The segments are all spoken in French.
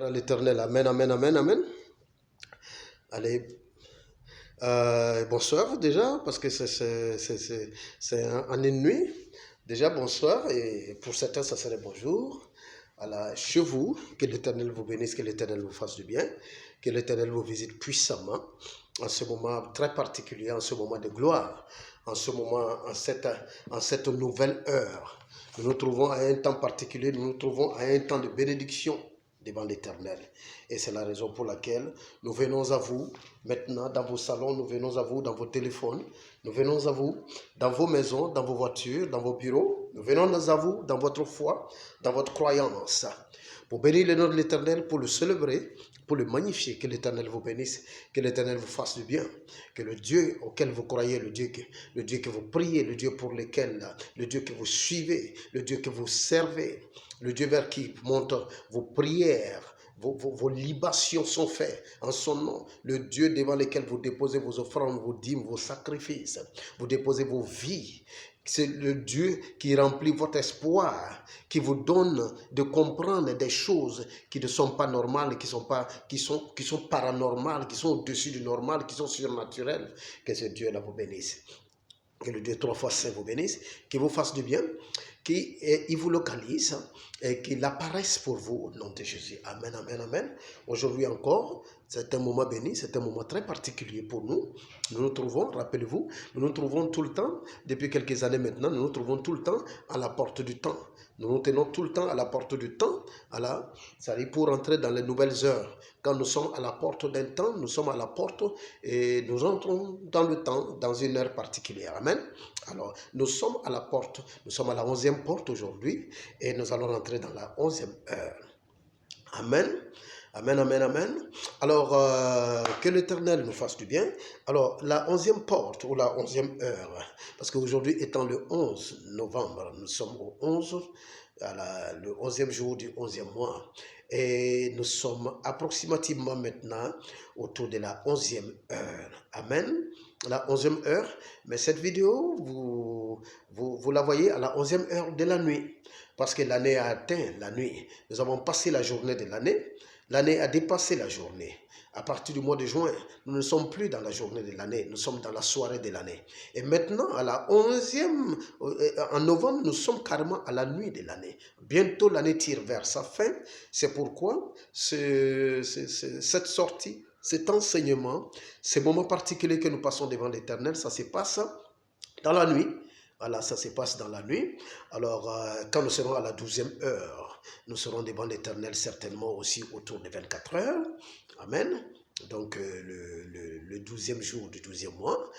Gloire à l'Éternel. Amen, amen, amen, amen. Allez, bonsoir déjà, parce que c'est un ennemi. Déjà, bonsoir, et pour certains, ça serait bonjour. Alors, chez vous, que l'Éternel vous bénisse, que l'Éternel vous fasse du bien, que l'Éternel vous visite puissamment en ce moment très particulier, en ce moment de gloire, en ce moment, en cette nouvelle heure. Nous nous trouvons à un temps particulier, nous nous trouvons à un temps de bénédiction devant l'Éternel. Et c'est la raison pour laquelle nous venons à vous maintenant dans vos salons, nous venons à vous dans vos téléphones, nous venons à vous dans vos maisons, dans vos voitures, dans vos bureaux, nous venons à vous dans votre foi, dans votre croyance, pour bénir le nom de l'Éternel, pour le célébrer, pour le magnifier. Que l'Éternel vous bénisse, que l'Éternel vous fasse du bien, que le Dieu auquel vous croyez, le Dieu que vous priez, le Dieu pour lequel, le Dieu que vous suivez, le Dieu que vous servez, le Dieu vers qui montent vos prières, vos libations sont faites en son nom. Le Dieu devant lequel vous déposez vos offrandes, vos dîmes, vos sacrifices, vous déposez vos vies. C'est le Dieu qui remplit votre espoir, qui vous donne de comprendre des choses qui ne sont pas normales, qui sont paranormales, qui sont au-dessus du normal, qui sont surnaturelles. Que ce Dieu-là vous bénisse. Que le Dieu 3 fois saint vous bénisse, qu'il vous fasse du bien, qu'il vous localise et qu'il apparaisse pour vous au nom de Jésus. Amen, amen, amen. Aujourd'hui encore, c'est un moment béni, c'est un moment très particulier pour nous. Nous nous trouvons, rappelez-vous, nous nous trouvons tout le temps, depuis quelques années maintenant, nous nous trouvons tout le temps à la porte du temps. Nous nous tenons tout le temps à la porte du temps, c'est-à-dire pour entrer dans les nouvelles heures. Quand nous sommes à la porte d'un temps, nous sommes à la porte et nous entrons dans le temps, dans une heure particulière. Amen. Alors, nous sommes à la porte, nous sommes à la 11e porte aujourd'hui et nous allons rentrer dans la 11e heure. Amen. Amen, amen, amen. Alors, que l'Éternel nous fasse du bien. Alors, la 11e porte ou la 11e heure, parce qu'aujourd'hui étant le 11 novembre, nous sommes au 11, le 11e jour du 11e mois. Et nous sommes approximativement maintenant autour de la 11e heure. Amen. La 11e heure. Mais cette vidéo, vous la voyez à la 11e heure de la nuit. Parce que l'année a atteint la nuit. Nous avons passé la journée de l'année. L'année a dépassé la journée. À partir du mois de juin, nous ne sommes plus dans la journée de l'année, nous sommes dans la soirée de l'année. Et maintenant, à la 11e, en novembre, nous sommes carrément à la nuit de l'année. Bientôt, l'année tire vers sa fin. C'est pourquoi cette sortie, cet enseignement, ces moments particuliers que nous passons devant l'Éternel, ça se passe dans la nuit. Voilà, ça se passe dans la nuit. Alors, quand nous serons à la 12e heure, nous serons devant l'Éternel certainement aussi autour de 24 heures. Amen. Donc, le 12e jour du 12e mois,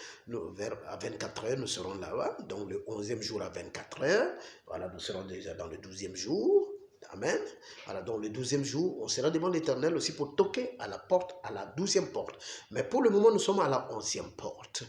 à 24 heures, nous serons là-bas. Donc, le 11e jour à 24 heures, voilà, nous serons déjà dans le 12e jour. Amen. Alors, dans le 12e jour, on sera devant l'Éternel aussi pour toquer à la porte, à la 12e porte. Mais pour le moment, nous sommes à la 11e porte.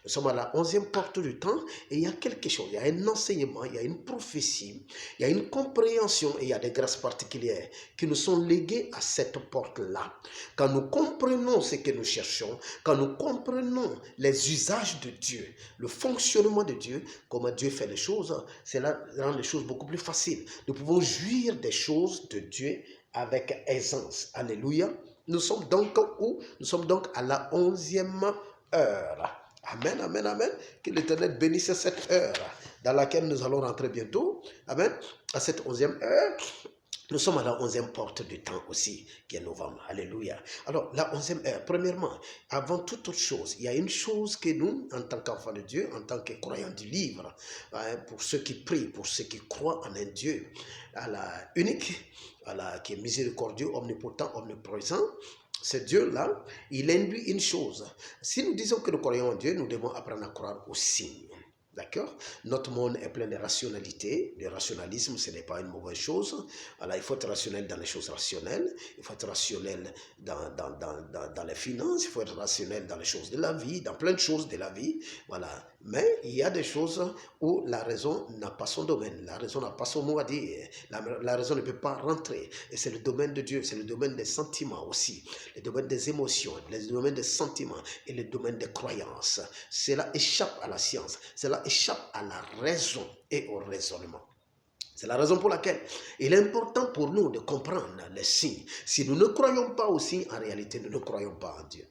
Nous sommes à la 11e porte du temps et il y a quelque chose, il y a un enseignement, il y a une prophétie, il y a une compréhension et il y a des grâces particulières qui nous sont léguées à cette porte-là. Quand nous comprenons ce que nous cherchons, quand nous comprenons les usages de Dieu, le fonctionnement de Dieu, comment Dieu fait les choses, cela rend les choses beaucoup plus faciles. Nous pouvons jouir des choses de Dieu avec aisance. Alléluia. Nous sommes donc où? Nous sommes donc à la 11e heure. Amen, amen, amen. Que l'Éternel bénisse cette heure dans laquelle nous allons rentrer bientôt. Amen. À cette 11e heure, nous sommes à la 11e porte du temps aussi, qui est novembre. Alléluia. Alors, la 11e heure, premièrement, avant toute autre chose, il y a une chose que nous, en tant qu'enfants de Dieu, en tant que croyants du livre, pour ceux qui prient, pour ceux qui croient en un Dieu unique, qui est miséricordieux, omnipotent, omniprésent, ce Dieu-là, il induit une chose. Si nous disons que nous croyons en Dieu, nous devons apprendre à croire aux signes. D'accord? Notre monde est plein de rationalité. Le rationalisme, ce n'est pas une mauvaise chose. Alors, il faut être rationnel dans les choses rationnelles. Il faut être rationnel dans les finances. Il faut être rationnel dans les choses de la vie, dans plein de choses de la vie. Voilà. Mais il y a des choses où la raison n'a pas son domaine. La raison n'a pas son mot à dire. La raison ne peut pas rentrer. Et c'est le domaine de Dieu. C'est le domaine des sentiments aussi. Le domaine des émotions, le domaine des sentiments et le domaine des croyances. Cela échappe à la science. Cela échappe à la raison et au raisonnement. C'est la raison pour laquelle il est important pour nous de comprendre les signes. Si nous ne croyons pas aux signes, en réalité, nous ne croyons pas en Dieu.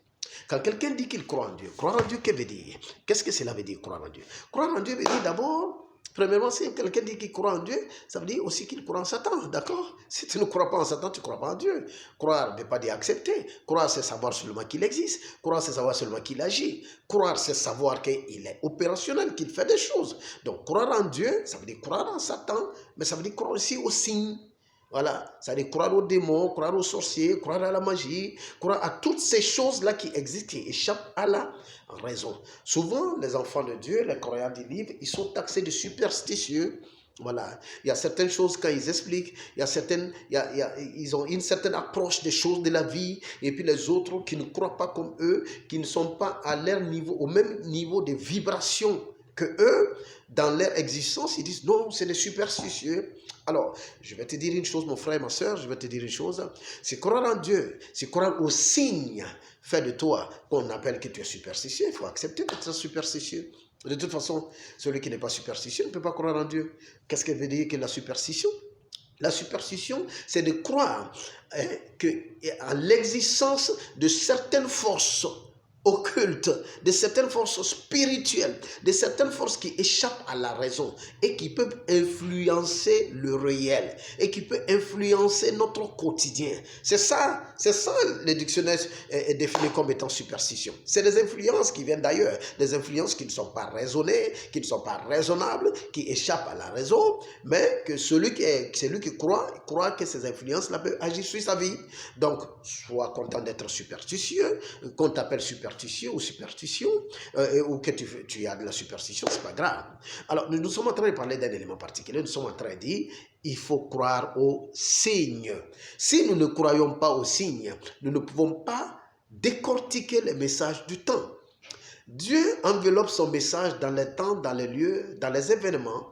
Quand quelqu'un dit qu'il croit en Dieu, croire en Dieu, que veut dire? Qu'est-ce que cela veut dire, croire en Dieu? Croire en Dieu veut dire d'abord, premièrement, si quelqu'un dit qu'il croit en Dieu, ça veut dire aussi qu'il croit en Satan, d'accord? Si tu ne crois pas en Satan, tu ne crois pas en Dieu. Croire ne veut pas dire accepter. Croire, c'est savoir seulement qu'il existe. Croire, c'est savoir seulement qu'il agit. Croire, c'est savoir qu'il est opérationnel, qu'il fait des choses. Donc, croire en Dieu, ça veut dire croire en Satan, mais ça veut dire croire aussi aux signes. Voilà, ça veut dire croire aux démons, croire aux sorciers, croire à la magie, croire à toutes ces choses-là qui existent, qui échappent à la raison. Souvent, les enfants de Dieu, les croyants du livre, ils sont taxés de superstitieux. Voilà, il y a certaines choses quand ils expliquent, ils ont une certaine approche des choses de la vie, et puis les autres qui ne croient pas comme eux, qui ne sont pas à leur niveau, au même niveau de vibration que eux, dans leur existence, ils disent non, c'est des superstitieux. Alors, je vais te dire une chose, mon frère et ma soeur, je vais te dire une chose. C'est croire en Dieu, c'est croire aux signes faits de toi, qu'on appelle que tu es superstitieux. Il faut accepter d'être superstitieux. De toute façon, celui qui n'est pas superstitieux ne peut pas croire en Dieu. Qu'est-ce que veut dire que la superstition? La superstition, c'est de croire à l'existence de certaines forces occultes, de certaines forces spirituelles, de certaines forces qui échappent à la raison et qui peuvent influencer le réel et qui peuvent influencer notre quotidien. C'est ça le dictionnaire est défini comme étant superstition. C'est des influences qui viennent d'ailleurs, des influences qui ne sont pas raisonnées, qui ne sont pas raisonnables, qui échappent à la raison, mais que celui qui croit que ces influences-là peuvent agir sur sa vie. Donc, sois content d'être superstitieux, qu'on t'appelle superstitieux ou superstition, ou que tu as de la superstition, c'est pas grave. Alors, nous sommes en train de parler d'un élément particulier, nous sommes en train de dire, il faut croire aux signes. Si nous ne croyons pas aux signes, nous ne pouvons pas décortiquer les messages du temps. Dieu enveloppe son message dans les temps, dans les lieux, dans les événements.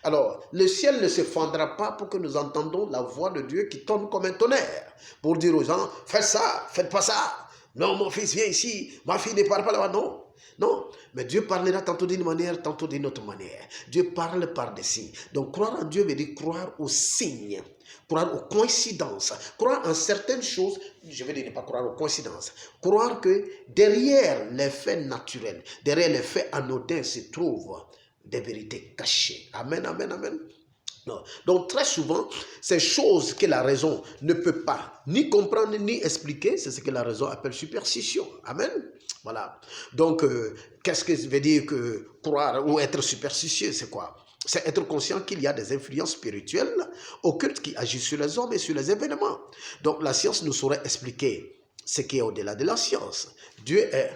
Alors, le ciel ne se fendra pas pour que nous entendons la voix de Dieu qui tombe comme un tonnerre, pour dire aux gens, faites ça, faites pas ça. Non, mon fils, viens ici. Ma fille ne parle pas là-bas. Non. Non. Mais Dieu parlera tantôt d'une manière, tantôt d'une autre manière. Dieu parle par des signes. Donc, croire en Dieu veut dire croire aux signes, croire aux coïncidences, croire en certaines choses. Je veux dire ne pas croire aux coïncidences. Croire que derrière les faits naturels, derrière les faits anodins se trouvent des vérités cachées. Amen, amen, amen. Non. Donc très souvent, ces choses que la raison ne peut pas ni comprendre ni expliquer, c'est ce que la raison appelle superstition. Amen. Voilà. Donc, qu'est-ce que veut dire que croire ou être superstitieux? C'est quoi? C'est être conscient qu'il y a des influences spirituelles occultes qui agissent sur les hommes et sur les événements. Donc la science nous saurait expliquer ce qui est au-delà de la science. Dieu est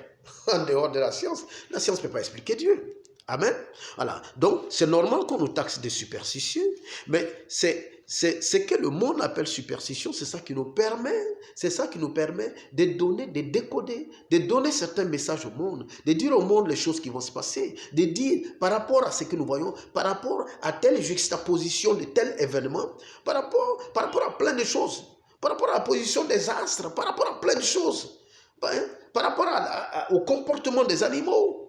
en dehors de la science. La science ne peut pas expliquer Dieu. Amen. Voilà. Donc, c'est normal qu'on nous taxe de superstitieux, mais c'est ce que le monde appelle superstition, c'est ça qui nous permet de donner, de décoder, de donner certains messages au monde, de dire au monde les choses qui vont se passer, de dire par rapport à ce que nous voyons, par rapport à telle juxtaposition de tel événement, par rapport à plein de choses, par rapport à la position des astres, par rapport à plein de choses, par rapport au comportement des animaux.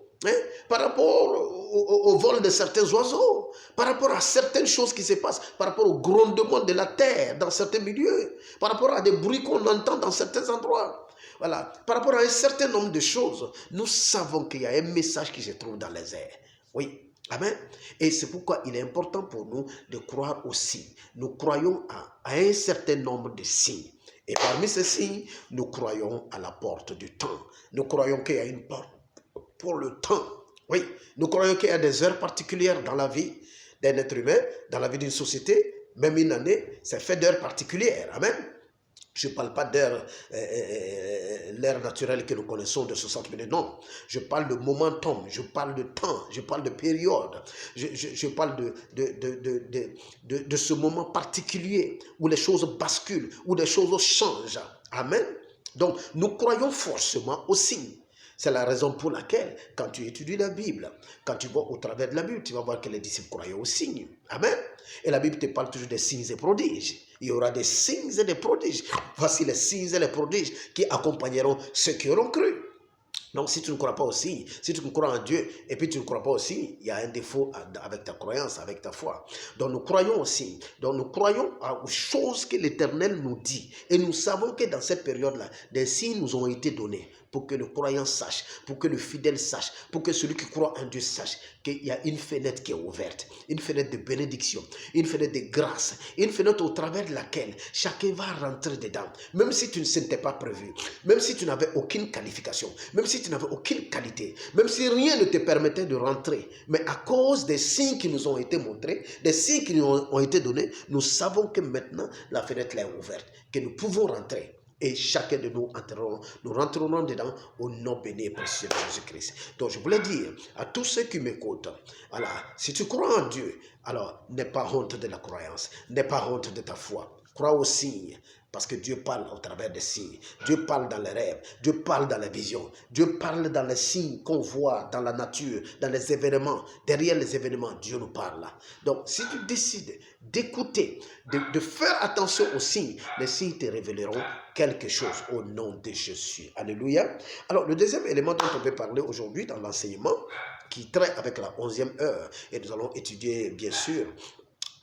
Par rapport au vol de certains oiseaux, par rapport à certaines choses qui se passent, par rapport au grondement de la terre dans certains milieux, par rapport à des bruits qu'on entend dans certains endroits. Voilà. Par rapport à un certain nombre de choses, nous savons qu'il y a un message qui se trouve dans les airs. Oui. Amen. Et c'est pourquoi il est important pour nous de croire aux signes. Nous croyons à un certain nombre de signes. Et parmi ces signes, nous croyons à la porte du temps. Nous croyons qu'il y a une porte pour le temps. Oui, nous croyons qu'il y a des heures particulières dans la vie d'un être humain, dans la vie d'une société, même une année, c'est fait d'heures particulières. Amen. Je ne parle pas d'heure, l'heure naturelle que nous connaissons de 60 minutes, non. Je parle de momentum, je parle de temps, je parle de période, je parle de ce moment particulier où les choses basculent, où les choses changent. Amen. Donc, nous croyons forcément aux signes. C'est la raison pour laquelle, quand tu étudies la Bible, quand tu vas au travers de la Bible, tu vas voir que les disciples croyaient aux signes. Amen. Et la Bible te parle toujours des signes et prodiges. Il y aura des signes et des prodiges. Voici les signes et les prodiges qui accompagneront ceux qui auront cru. Donc, si tu ne crois pas aussi, si tu ne crois en Dieu et puis tu ne crois pas aussi, il y a un défaut avec ta croyance, avec ta foi. Donc, nous croyons aussi. Donc, nous croyons aux choses que l'Éternel nous dit. Et nous savons que dans cette période-là, des signes nous ont été donnés pour que le croyant sache, pour que le fidèle sache, pour que celui qui croit en Dieu sache qu'il y a une fenêtre qui est ouverte, une fenêtre de bénédiction, une fenêtre de grâce, une fenêtre au travers de laquelle chacun va rentrer dedans. Même si tu ne s'étais pas prévu, même si tu n'avais aucune qualification, même si tu n'avais aucune qualité, même si rien ne te permettait de rentrer, mais à cause des signes qui nous ont été montrés, des signes qui nous ont été donnés, nous savons que maintenant la fenêtre est ouverte, que nous pouvons rentrer. Et chacun de nous rentrerons dedans au nom béni et précieux de Jésus-Christ. Donc je voulais dire à tous ceux qui m'écoutent, alors si tu crois en Dieu, alors n'aie pas honte de la croyance, n'aie pas honte de ta foi. Crois aux signes, parce que Dieu parle au travers des signes. Dieu parle dans les rêves, Dieu parle dans les visions, Dieu parle dans les signes qu'on voit dans la nature, dans les événements. Derrière les événements, Dieu nous parle là. Donc, si tu décides d'écouter, de faire attention aux signes, les signes te révéleront quelque chose au nom de Jésus. Alléluia. Alors, le deuxième élément dont on peut parler aujourd'hui dans l'enseignement, qui traite avec la 11e heure, et nous allons étudier, bien sûr,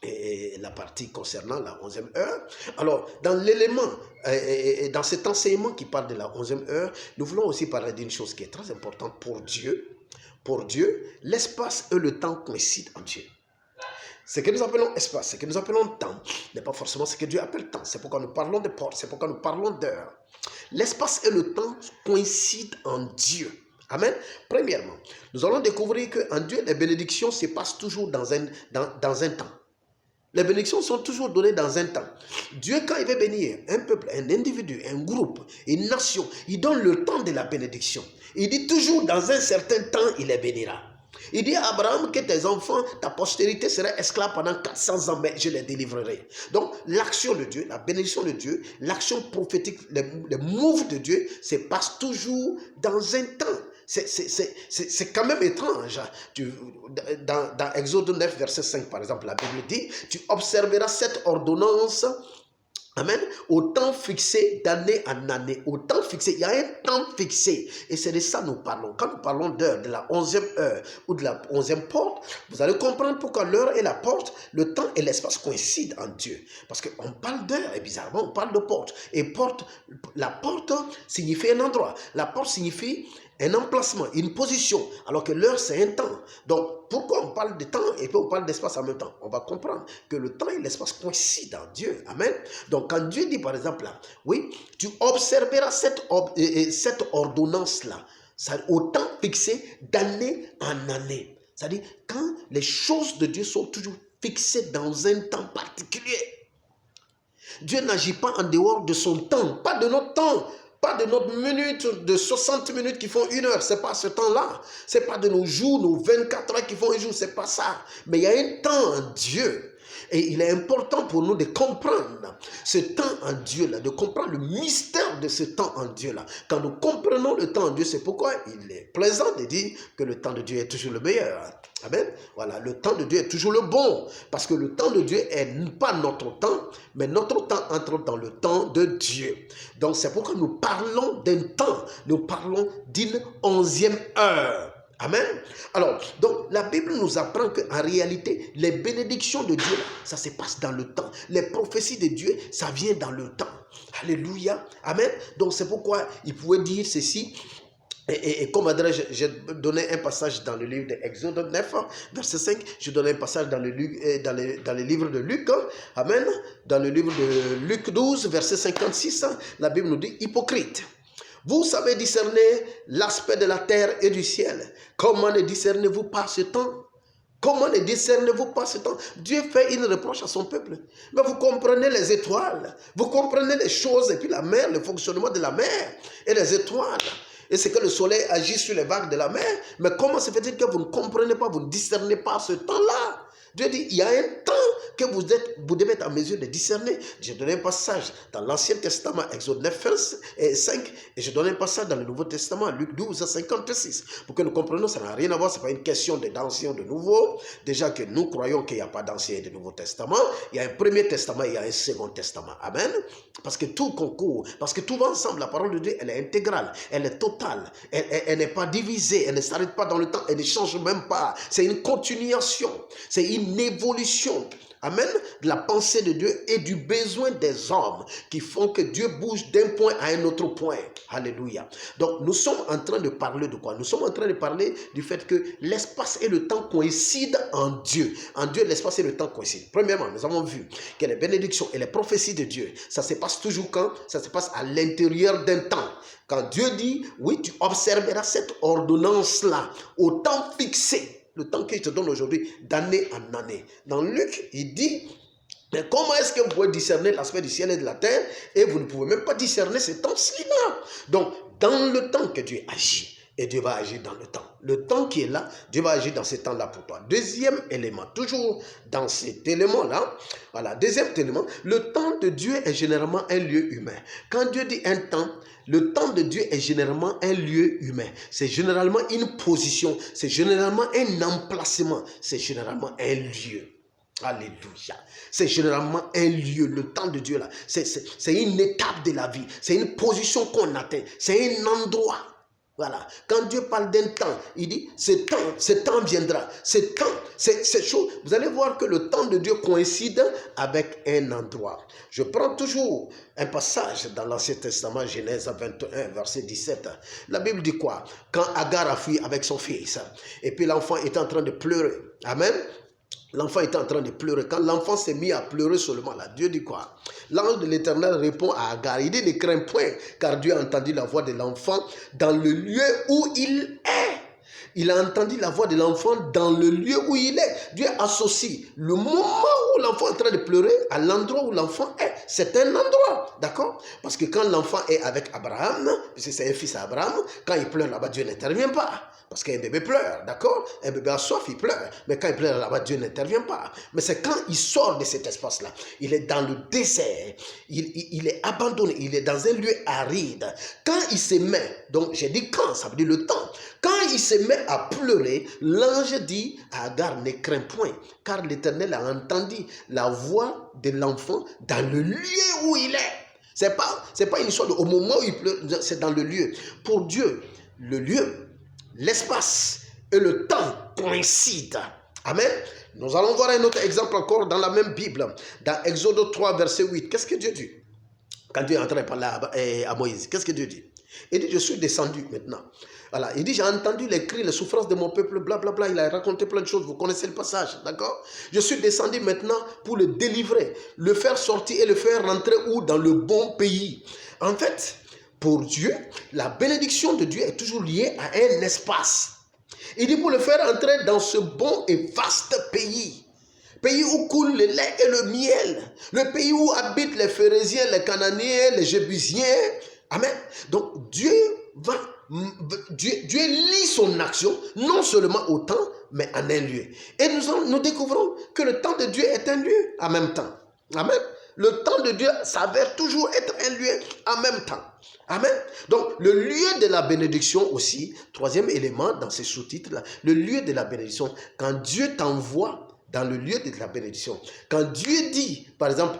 et la partie concernant la 11e heure. Alors, dans l'élément, dans cet enseignement qui parle de la 11e heure, nous voulons aussi parler d'une chose qui est très importante pour Dieu. Pour Dieu, l'espace et le temps coïncident en Dieu. Ce que nous appelons espace, ce que nous appelons temps, n'est pas forcément ce que Dieu appelle temps. C'est pourquoi nous parlons de portes, c'est pourquoi nous parlons d'heures. L'espace et le temps coïncident en Dieu. Amen. Premièrement, nous allons découvrir qu'en Dieu, les bénédictions se passent toujours dans un temps. Les bénédictions sont toujours données dans un temps. Dieu, quand il veut bénir un peuple, un individu, un groupe, une nation, il donne le temps de la bénédiction. Il dit toujours dans un certain temps, il les bénira. Il dit à Abraham que tes enfants, ta postérité serait esclave pendant 400 ans, mais je les délivrerai. Donc, l'action de Dieu, la bénédiction de Dieu, l'action prophétique, les moves de Dieu se passent toujours dans un temps. C'est quand même étrange. Dans Exode 9, verset 5, par exemple, la Bible dit, tu observeras cette ordonnance, amen, au temps fixé d'année en année. Au temps fixé, il y a un temps fixé. Et c'est de ça que nous parlons. Quand nous parlons d'heure, de la 11e heure ou de la 11e porte, vous allez comprendre pourquoi l'heure et la porte, le temps et l'espace coïncident en Dieu. Parce qu'on parle d'heure et bizarrement, on parle de porte. Et porte, la porte signifie un endroit. La porte signifie un emplacement, une position, alors que l'heure c'est un temps. Donc pourquoi on parle de temps et puis on parle d'espace en même temps? On va comprendre que le temps et l'espace coïncident en Dieu. Amen. Donc quand Dieu dit par exemple là, oui, tu observeras cette ordonnance-là, au temps fixé d'année en année. C'est-à-dire quand les choses de Dieu sont toujours fixées dans un temps particulier. Dieu n'agit pas en dehors de son temps, pas de notre temps. Pas de notre minute de 60 minutes qui font 1 heure, c'est pas ce temps-là. C'est pas de nos jours, nos 24 heures qui font un jour, c'est pas ça. Mais il y a un temps en Dieu. Et il est important pour nous de comprendre ce temps en Dieu-là, de comprendre le mystère de ce temps en Dieu-là. Quand nous comprenons le temps en Dieu, c'est pourquoi il est plaisant de dire que le temps de Dieu est toujours le meilleur. Amen. Voilà, le temps de Dieu est toujours le bon. Parce que le temps de Dieu n'est pas notre temps, mais notre temps entre dans le temps de Dieu. Donc c'est pourquoi nous parlons d'un temps, nous parlons d'une 11e heure. Amen. Alors, donc la Bible nous apprend qu'en réalité, les bénédictions de Dieu, ça se passe dans le temps. Les prophéties de Dieu, ça vient dans le temps. Alléluia. Amen. Donc c'est pourquoi il pouvait dire ceci. Et comme adresse, j'ai donné un passage dans le livre d'Exode 9, verset 5. Je donne un passage dans le livre de Luc. Amen. Dans le livre de Luc 12, verset 56, la Bible nous dit, hypocrite. Vous savez discerner l'aspect de la terre et du ciel. Comment ne discernez-vous pas ce temps? Comment ne discernez-vous pas ce temps? Dieu fait une reproche à son peuple. Mais vous comprenez les étoiles, vous comprenez les choses, et puis la mer, le fonctionnement de la mer et les étoiles. Et c'est que le soleil agit sur les vagues de la mer. Mais comment se fait-il que vous ne comprenez pas, vous ne discernez pas ce temps-là? Dieu dit, il y a un temps que vous devez être en mesure de discerner. J'ai donné un passage dans l'Ancien Testament, Exode 9, 5, et je donne un passage dans le Nouveau Testament, Luc 12, 56. Pour que nous comprenions, ça n'a rien à voir, ce n'est pas une question d'ancien ou de nouveau. Déjà que nous croyons qu'il n'y a pas d'ancien et de nouveau testament. Il y a un premier testament, il y a un second testament. Amen. Parce que tout concourt, parce que tout va ensemble. La parole de Dieu, elle est intégrale, elle est totale, elle n'est pas divisée, elle ne s'arrête pas dans le temps, elle ne change même pas. C'est une continuation, c'est une évolution. Amen. De la pensée de Dieu et du besoin des hommes qui font que Dieu bouge d'un point à un autre point. Alléluia. Donc, nous sommes en train de parler de quoi? Nous sommes en train de parler du fait que l'espace et le temps coïncident en Dieu. En Dieu, l'espace et le temps coïncident. Premièrement, nous avons vu que les bénédictions et les prophéties de Dieu, ça se passe toujours quand? Ça se passe à l'intérieur d'un temps. Quand Dieu dit, oui, tu observeras cette ordonnance-là au temps fixé. Le temps que je te donne aujourd'hui, d'année en année. Dans Luc, il dit, mais comment est-ce que vous pouvez discerner l'aspect du ciel et de la terre et vous ne pouvez même pas discerner ces temps-ci-là? Donc, dans le temps que Dieu agit, et Dieu va agir dans le temps. Le temps qui est là, Dieu va agir dans ce temps-là pour toi. Deuxième élément, toujours dans cet élément-là, voilà, deuxième élément, le temps de Dieu est généralement un lieu humain. Quand Dieu dit un temps, le temps de Dieu est généralement un lieu humain. C'est généralement une position, c'est généralement un emplacement, c'est généralement un lieu. Alléluia. C'est généralement un lieu, le temps de Dieu là. C'est une étape de la vie, c'est une position qu'on atteint, c'est un endroit. Voilà. Quand Dieu parle d'un temps, il dit, ce temps viendra. Ce temps, c'est chaud. Vous allez voir que le temps de Dieu coïncide avec un endroit. Je prends toujours un passage dans l'Ancien Testament, Genèse 21, verset 17. La Bible dit quoi? Quand Agar a fui avec son fils, et puis l'enfant est en train de pleurer. Amen. L'enfant était en train de pleurer. Quand l'enfant s'est mis à pleurer seulement, là, Dieu dit quoi? L'ange de l'Éternel répond à Agar. Il dit, ne crains point, car Dieu a entendu la voix de l'enfant dans le lieu où il est. Il a entendu la voix de l'enfant dans le lieu où il est. Dieu associe le moment où l'enfant est en train de pleurer à l'endroit où l'enfant est. C'est un endroit, d'accord? Parce que quand l'enfant est avec Abraham, puisque c'est un fils à Abraham, quand il pleure là-bas, Dieu n'intervient pas. Parce qu'un bébé pleure, d'accord? Un bébé a soif, il pleure. Mais quand il pleure là-bas, Dieu n'intervient pas. Mais c'est quand il sort de cet espace-là, il est dans le désert, il est abandonné, il est dans un lieu aride. Quand il se met, donc j'ai dit quand, ça veut dire le temps. Quand il se met à pleurer, l'ange dit à Agar, ne crains point, car l'Éternel a entendu la voix de l'enfant dans le lieu où il est. C'est pas une histoire au moment où il pleure, c'est dans le lieu. Pour Dieu, le lieu, l'espace et le temps coïncident. Amen. Nous allons voir un autre exemple encore dans la même Bible, dans Exode 3, verset 8. Qu'est-ce que Dieu dit? Quand Dieu est en train de parler à Moïse, qu'est-ce que Dieu dit? Il dit, je suis descendu maintenant. Voilà, il dit, j'ai entendu les cris, les souffrances de mon peuple, blablabla. Il a raconté plein de choses, vous connaissez le passage, d'accord? Je suis descendu maintenant pour le délivrer, le faire sortir et le faire rentrer où? Dans le bon pays. En fait, pour Dieu, la bénédiction de Dieu est toujours liée à un espace. Il dit pour le faire entrer dans ce bon et vaste pays. Pays où coule le lait et le miel. Le pays où habitent les Phérésiens, les Cananéens, les Jébusiens. Amen. Donc Dieu lie son action non seulement au temps, mais en un lieu. Et nous découvrons que le temps de Dieu est un lieu en même temps. Amen. Le temps de Dieu s'avère toujours être un lieu en même temps. Amen. Donc, le lieu de la bénédiction aussi, troisième élément dans ces sous-titres-là, le lieu de la bénédiction, quand Dieu t'envoie dans le lieu de la bénédiction, quand Dieu dit, par exemple,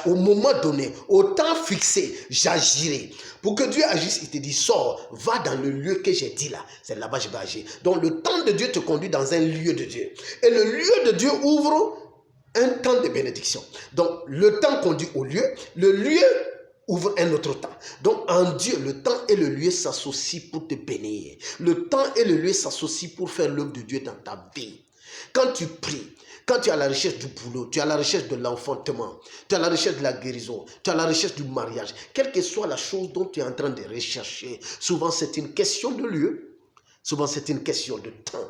au moment donné, au temps fixé, j'agirai. Pour que Dieu agisse, il te dit, sors, va dans le lieu que j'ai dit là. C'est là-bas que je vais agir. Donc, le temps de Dieu te conduit dans un lieu de Dieu. Et le lieu de Dieu ouvre un temps de bénédiction. Donc, le temps conduit au lieu, le lieu ouvre un autre temps. Donc, en Dieu, le temps et le lieu s'associent pour te bénir. Le temps et le lieu s'associent pour faire l'œuvre de Dieu dans ta vie. Quand tu pries, quand tu es à la recherche du boulot, tu es à la recherche de l'enfantement, tu es à la recherche de la guérison, tu es à la recherche du mariage, quelle que soit la chose dont tu es en train de rechercher, souvent c'est une question de lieu, souvent c'est une question de temps.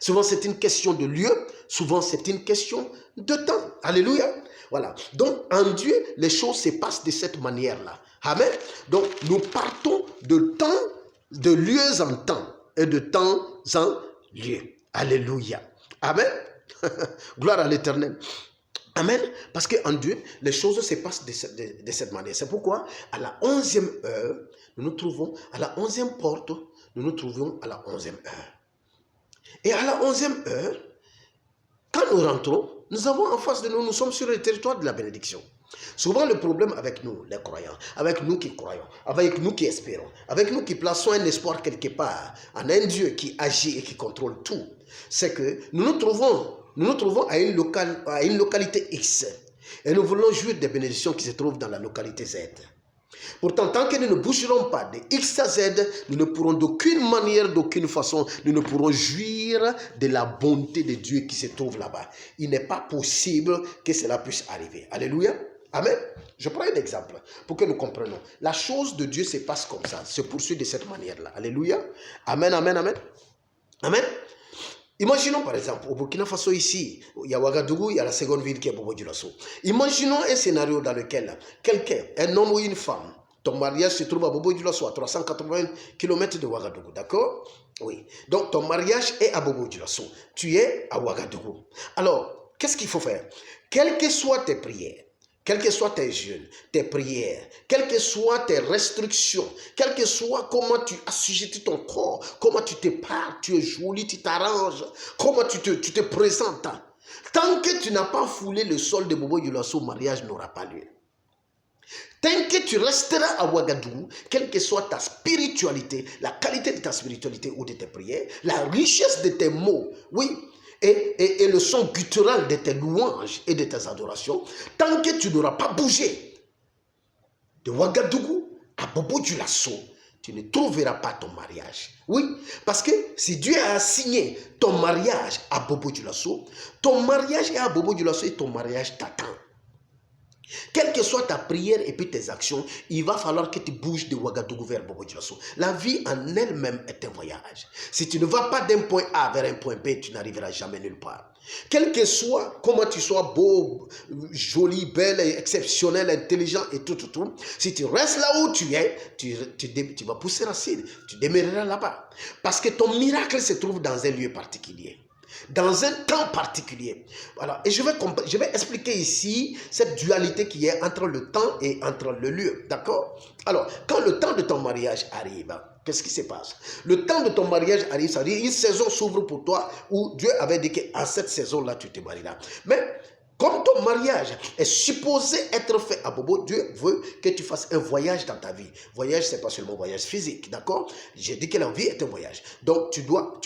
Souvent, c'est une question de lieu. Souvent, c'est une question de temps. Alléluia. Voilà. Donc, en Dieu, les choses se passent de cette manière-là. Amen. Donc, nous partons de temps, de lieux en temps et de temps en lieu. Alléluia. Amen. Gloire à l'Éternel. Amen. Parce qu'en Dieu, les choses se passent de cette manière. C'est pourquoi, à la 11e heure, nous nous trouvons à la 11e porte, nous nous trouvons à la 11e heure. Et à la 11e heure, quand nous rentrons, nous avons en face de nous, nous sommes sur le territoire de la bénédiction. Souvent le problème avec nous, les croyants, avec nous qui croyons, avec nous qui espérons, avec nous qui plaçons un espoir quelque part en un Dieu qui agit et qui contrôle tout, c'est que nous nous trouvons à une localité X et nous voulons jouir des bénédictions qui se trouvent dans la localité Z. Pourtant, tant que nous ne bougerons pas de X à Z, nous ne pourrons d'aucune manière, d'aucune façon, nous ne pourrons jouir de la bonté de Dieu qui se trouve là-bas. Il n'est pas possible que cela puisse arriver. Alléluia. Amen. Je prends un exemple pour que nous comprenions. La chose de Dieu se passe comme ça, se poursuit de cette manière-là. Alléluia. Amen, amen, amen. Amen. Imaginons par exemple, au Burkina Faso ici, il y a Ouagadougou, il y a la seconde ville qui est Bobo Dioulasso. Imaginons un scénario dans lequel quelqu'un, un homme ou une femme, ton mariage se trouve à Bobo Dioulasso, à 380 km de Ouagadougou, d'accord? Oui. Donc ton mariage est à Bobo Dioulasso. Tu es à Ouagadougou. Alors, qu'est-ce qu'il faut faire? Quelles que soient tes prières, quels que soient tes jeûnes, tes prières, quelles que soient tes restrictions, quel que soit comment tu assujettis ton corps, comment tu te parles, tu es joli, tu t'arranges, comment tu te présentes. Tant que tu n'as pas foulé le sol de Bobo Dioulasso, le mariage n'aura pas lieu. Tant que tu resteras à Ouagadougou, quelle que soit ta spiritualité, la qualité de ta spiritualité ou de tes prières, la richesse de tes mots, oui, et le son guttural de tes louanges et de tes adorations, tant que tu n'auras pas bougé de Ouagadougou à Bobo Dioulasso, tu ne trouveras pas ton mariage. Oui, parce que si Dieu a assigné ton mariage à Bobo Dioulasso, ton mariage est à Bobo Dioulasso et ton mariage t'attend. Quelle que soit ta prière et puis tes actions, il va falloir que tu bouges de Ouagadougou vers Bobo Dioulasso. La vie en elle-même est un voyage. Si tu ne vas pas d'un point A vers un point B, tu n'arriveras jamais nulle part. Quel que soit, comment tu sois beau, joli, belle, exceptionnel, intelligent et tout, si tu restes là où tu es, tu vas pousser racine, tu demeureras là-bas. Parce que ton miracle se trouve dans un lieu particulier. Dans un temps particulier. Voilà. Et je vais expliquer ici cette dualité qui est entre le temps et entre le lieu. D'accord? Alors, quand le temps de ton mariage arrive, qu'est-ce qui se passe? Le temps de ton mariage arrive, ça veut dire une saison s'ouvre pour toi où Dieu avait dit qu'à cette saison-là, tu te marieras. Mais comme ton mariage est supposé être fait à Bobo, Dieu veut que tu fasses un voyage dans ta vie. Voyage, ce n'est pas seulement un voyage physique, d'accord? J'ai dit que la vie est un voyage. Donc, tu dois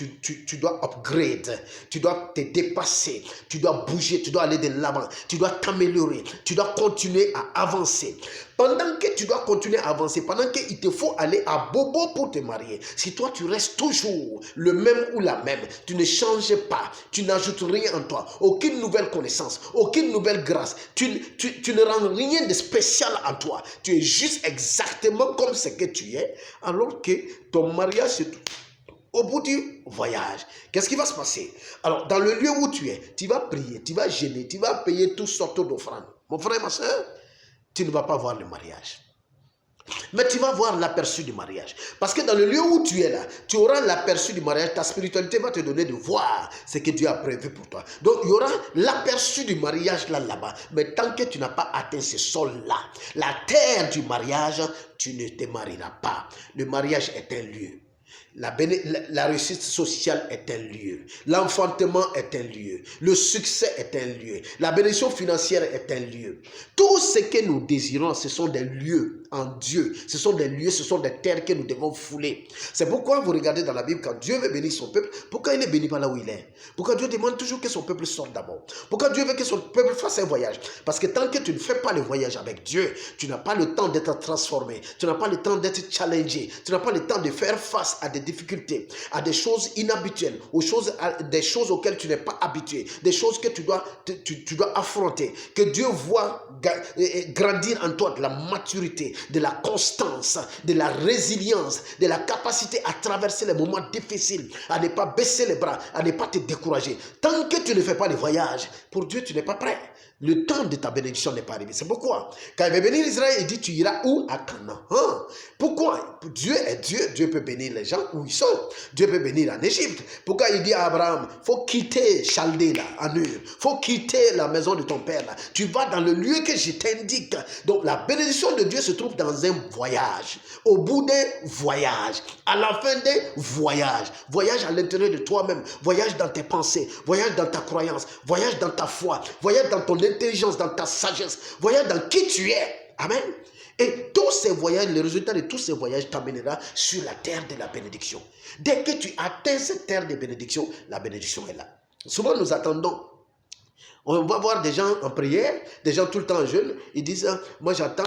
upgrade, tu dois te dépasser, tu dois bouger, tu dois aller de l'avant, tu dois t'améliorer, tu dois continuer à avancer. Pendant que tu dois continuer à avancer, pendant qu'il te faut aller à Bobo pour te marier, si toi tu restes toujours le même ou la même, tu ne changes pas, tu n'ajoutes rien en toi, aucune nouvelle connaissance, aucune nouvelle grâce, tu ne rends rien de spécial en toi, tu es juste exactement comme ce que tu es, alors que ton mariage c'est tout. Au bout du voyage, qu'est-ce qui va se passer? Alors, dans le lieu où tu es, tu vas prier, tu vas jeûner, tu vas payer toutes sortes d'offrandes. Mon frère, ma soeur, tu ne vas pas voir le mariage. Mais tu vas voir l'aperçu du mariage. Parce que dans le lieu où tu es là, tu auras l'aperçu du mariage. Ta spiritualité va te donner de voir ce que Dieu a prévu pour toi. Donc, il y aura l'aperçu du mariage là-bas. Mais tant que tu n'as pas atteint ce sol-là, la terre du mariage, tu ne te marieras pas. Le mariage est un lieu. La réussite sociale est un lieu. L'enfantement est un lieu. Le succès est un lieu. La bénédiction financière est un lieu. Tout ce que nous désirons, ce sont des lieux en Dieu. Ce sont des lieux, ce sont des terres que nous devons fouler. C'est pourquoi vous regardez dans la Bible, quand Dieu veut bénir son peuple, pourquoi il ne bénit pas là où il est? Pourquoi Dieu demande toujours que son peuple sorte d'abord? Pourquoi Dieu veut que son peuple fasse un voyage? Parce que tant que tu ne fais pas le voyage avec Dieu, tu n'as pas le temps d'être transformé. Tu n'as pas le temps d'être challengé. Tu n'as pas le temps de faire face à des difficultés, à des choses inhabituelles, des choses auxquelles tu n'es pas habitué, des choses que tu dois affronter, que Dieu voit grandir en toi de la maturité, de la constance, de la résilience, de la capacité à traverser les moments difficiles, à ne pas baisser les bras, à ne pas te décourager. Tant que tu ne fais pas le voyage, pour Dieu, tu n'es pas prêt. Le temps de ta bénédiction n'est pas arrivé. C'est pourquoi, quand il va bénir Israël, il dit, tu iras où? À Canaan. Pourquoi? Dieu est Dieu. Dieu peut bénir les gens où ils sont. Dieu peut bénir en Égypte. Pourquoi il dit à Abraham, il faut quitter Chaldée là, en Ur. Il faut quitter la maison de ton père là. Tu vas dans le lieu que je t'indique. Donc la bénédiction de Dieu se trouve dans un voyage. Au bout d'un voyage. À la fin d'un voyage. Voyage à l'intérieur de toi-même. Voyage dans tes pensées. Voyage dans ta croyance. Voyage dans ta foi. Voyage dans ton intelligence, dans ta sagesse. Voyage dans qui tu es. Amen. Et tous ces voyages, le résultat de tous ces voyages t'amènera sur la terre de la bénédiction. Dès que tu atteins cette terre de bénédiction, la bénédiction est là. Souvent nous attendons. On va voir des gens en prière, des gens tout le temps jeunes, ils disent, moi j'attends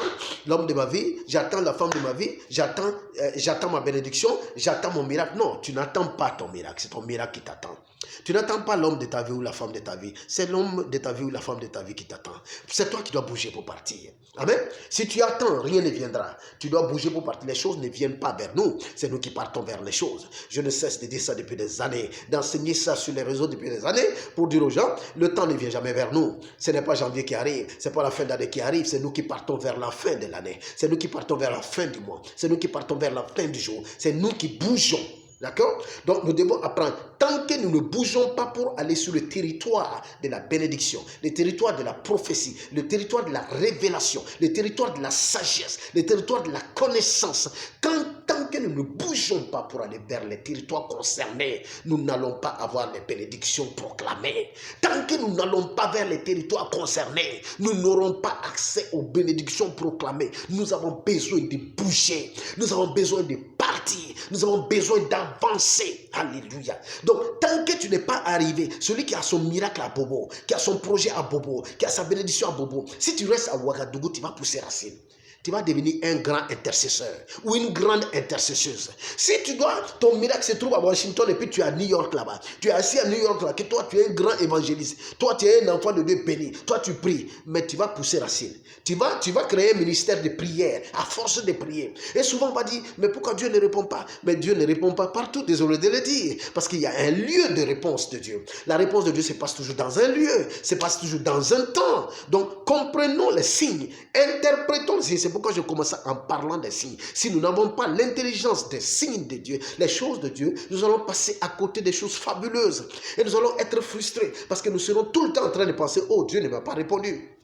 l'homme de ma vie, j'attends la femme de ma vie, j'attends ma bénédiction, j'attends mon miracle. Non, tu n'attends pas ton miracle, c'est ton miracle qui t'attend. Tu n'attends pas l'homme de ta vie ou la femme de ta vie, c'est l'homme de ta vie ou la femme de ta vie qui t'attend. C'est toi qui dois bouger pour partir. Amen. Si tu attends, rien ne viendra. Tu dois bouger pour partir. Les choses ne viennent pas vers nous, c'est nous qui partons vers les choses. Je ne cesse de dire ça depuis des années, d'enseigner ça sur les réseaux depuis des années, pour dire aux gens, le temps ne vient jamais vers nous. Ce n'est pas janvier qui arrive, ce n'est pas la fin d'année qui arrive, c'est nous qui partons vers la fin de l'année. C'est nous qui partons vers la fin du mois. C'est nous qui partons vers la fin du jour. C'est nous qui bougeons. D'accord? Donc nous devons apprendre. Tant que nous ne bougeons pas pour aller sur le territoire de la bénédiction, le territoire de la prophétie, le territoire de la révélation, le territoire de la sagesse, le territoire de la connaissance, tant que nous ne bougeons pas pour aller vers les territoires concernés, nous n'allons pas avoir les bénédictions proclamées. Tant que nous n'allons pas vers les territoires concernés, nous n'aurons pas accès aux bénédictions proclamées. Nous avons besoin de bouger. Nous avons besoin de partir. Nous avons besoin d'avancer. Alléluia. Donc, tant que tu n'es pas arrivé, celui qui a son miracle à Bobo, qui a son projet à Bobo, qui a sa bénédiction à Bobo, si tu restes à Ouagadougou, tu vas pousser racine. Tu vas devenir un grand intercesseur ou une grande intercesseuse. Si tu dois, ton miracle se trouve à Washington et puis tu es à New York là-bas. Tu es assis à New York là, que toi tu es un grand évangéliste. Toi tu es un enfant de Dieu béni. Toi tu pries, mais tu vas pousser racine. Tu vas créer un ministère de prière à force de prier. Et souvent on va dire, mais pourquoi Dieu ne répond pas? Mais Dieu ne répond pas partout, désolé de le dire. Parce qu'il y a un lieu de réponse de Dieu. La réponse de Dieu se passe toujours dans un lieu, se passe toujours dans un temps. Donc comprenons les signes, interprétons les signes. C'est pourquoi je commence en parlant des signes. Si nous n'avons pas l'intelligence des signes de Dieu, les choses de Dieu, nous allons passer à côté des choses fabuleuses. Et nous allons être frustrés parce que nous serons tout le temps en train de penser, oh, Dieu ne m'a pas répondu.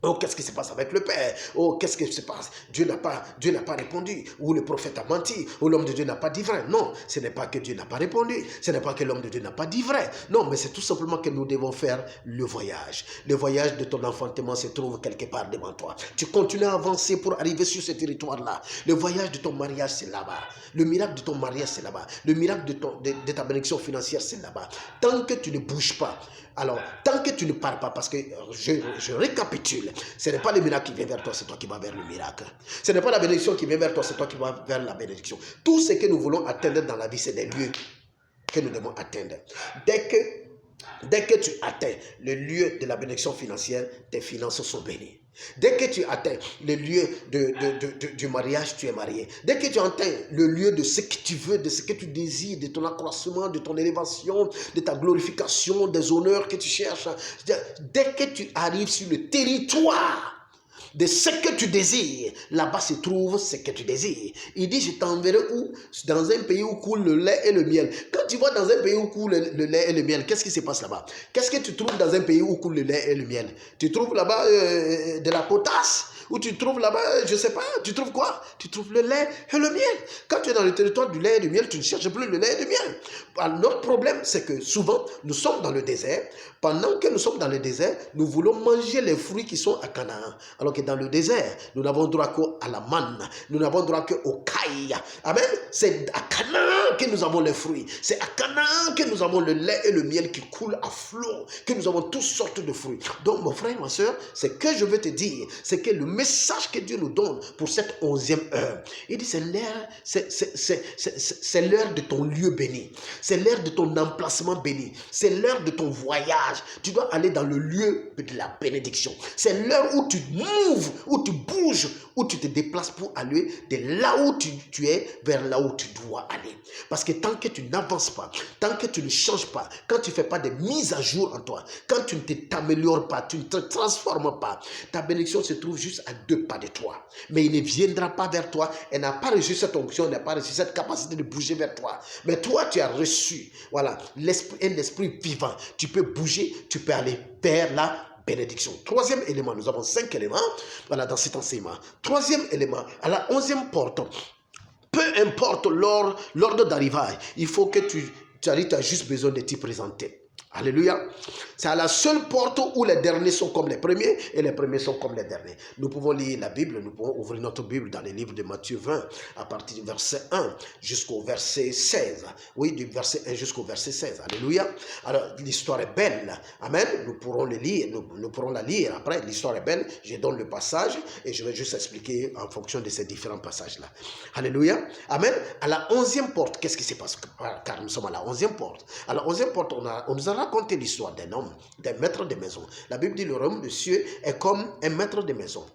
Oh, qu'est-ce qui se passe avec le Père? Oh, qu'est-ce qui se passe? Dieu n'a pas répondu. Ou le prophète a menti. Ou l'homme de Dieu n'a pas dit vrai. Non, ce n'est pas que Dieu n'a pas répondu. Ce n'est pas que l'homme de Dieu n'a pas dit vrai. Non, mais c'est tout simplement que nous devons faire le voyage. Le voyage de ton enfantement se trouve quelque part devant toi. Tu continues à avancer pour arriver sur ce territoire-là. Le voyage de ton mariage, c'est là-bas. Le miracle de ton mariage, c'est là-bas. Le miracle de ta bénédiction financière, c'est là-bas. Tant que tu ne bouges pas, alors, tant que tu ne pars pas, parce que je récapitule, ce n'est pas le miracle qui vient vers toi, c'est toi qui vas vers le miracle. Ce n'est pas la bénédiction qui vient vers toi, c'est toi qui vas vers la bénédiction. Tout ce que nous voulons atteindre dans la vie, c'est des lieux que nous devons atteindre. Dès que tu atteins le lieu de la bénédiction financière, tes finances sont bénies. Dès que tu atteins le lieu du mariage, tu es marié. Dès que tu atteins le lieu de ce que tu veux, de ce que tu désires, de ton accroissement, de ton élévation, de ta glorification, des honneurs que tu cherches, dès que tu arrives sur le territoire de ce que tu désires, là-bas se trouve ce que tu désires. Il dit, je t'enverrai où? Dans un pays où coule le lait et le miel. Quand tu vas dans un pays où coule le lait et le miel, qu'est-ce qui se passe là-bas? Qu'est-ce que tu trouves dans un pays où coule le lait et le miel? Tu trouves là-bas de la potasse? Ou tu trouves là-bas, je ne sais pas, tu trouves quoi? Tu trouves le lait et le miel. Quand tu es dans le territoire du lait et du miel, tu ne cherches plus le lait et le miel. Alors, notre problème, c'est que souvent, nous sommes dans le désert. Pendant que nous sommes dans le désert, nous voulons manger les fruits qui sont à Canaan. Alors que dans le désert, nous n'avons droit qu'à la manne. Nous n'avons droit qu'au caille. Amen. C'est à Canaan que nous avons les fruits. C'est à Canaan que nous avons le lait et le miel qui coulent à flot. Que nous avons toutes sortes de fruits. Donc, mon frère, ma soeur, ce que je veux te dire, c'est que le message que Dieu nous donne pour cette 11e heure, il dit c'est l'heure de ton lieu béni. C'est l'heure de ton emplacement béni. C'est l'heure de ton voyage. Tu dois aller dans le lieu de la bénédiction. C'est l'heure où tu moves, où tu bouges, où tu te déplaces pour aller de là où tu es vers là où tu dois aller. Parce que tant que tu n'avances pas, tant que tu ne changes pas, quand tu ne fais pas de mise à jour en toi, quand tu ne t'améliores pas, tu ne te transformes pas, ta bénédiction se trouve juste à 2 pas de toi. Mais il ne viendra pas vers toi. Elle n'a pas reçu cette onction, elle n'a pas reçu cette capacité de bouger vers toi. Mais toi, tu as reçu, voilà, un esprit vivant. Tu peux bouger, tu peux aller vers la bénédiction. Troisième élément, nous avons 5 éléments, voilà, dans cet enseignement. Troisième élément, à la 11e porte, peu importe l'ordre d'arrivage, il faut que tu as juste besoin de t'y présenter. Alléluia. C'est à la seule porte où les derniers sont comme les premiers et les premiers sont comme les derniers. Nous pouvons lire la Bible, nous pouvons ouvrir notre Bible dans les livres de Matthieu 20 à partir du verset 1 jusqu'au verset 16. Oui, du verset 1 jusqu'au verset 16. Alléluia. Alors, l'histoire est belle. Amen. Nous pourrons le lire, nous pourrons la lire. Après, l'histoire est belle. Je donne le passage et je vais juste expliquer en fonction de ces différents passages-là. Alléluia. Amen. À la 11e porte, qu'est-ce qui se passe? Car nous sommes à la 11e porte. À la 11e porte, on nous a raconté l'histoire d'un homme, d'un maître de maison. La Bible dit le royaume de cieux est comme un maître de maison.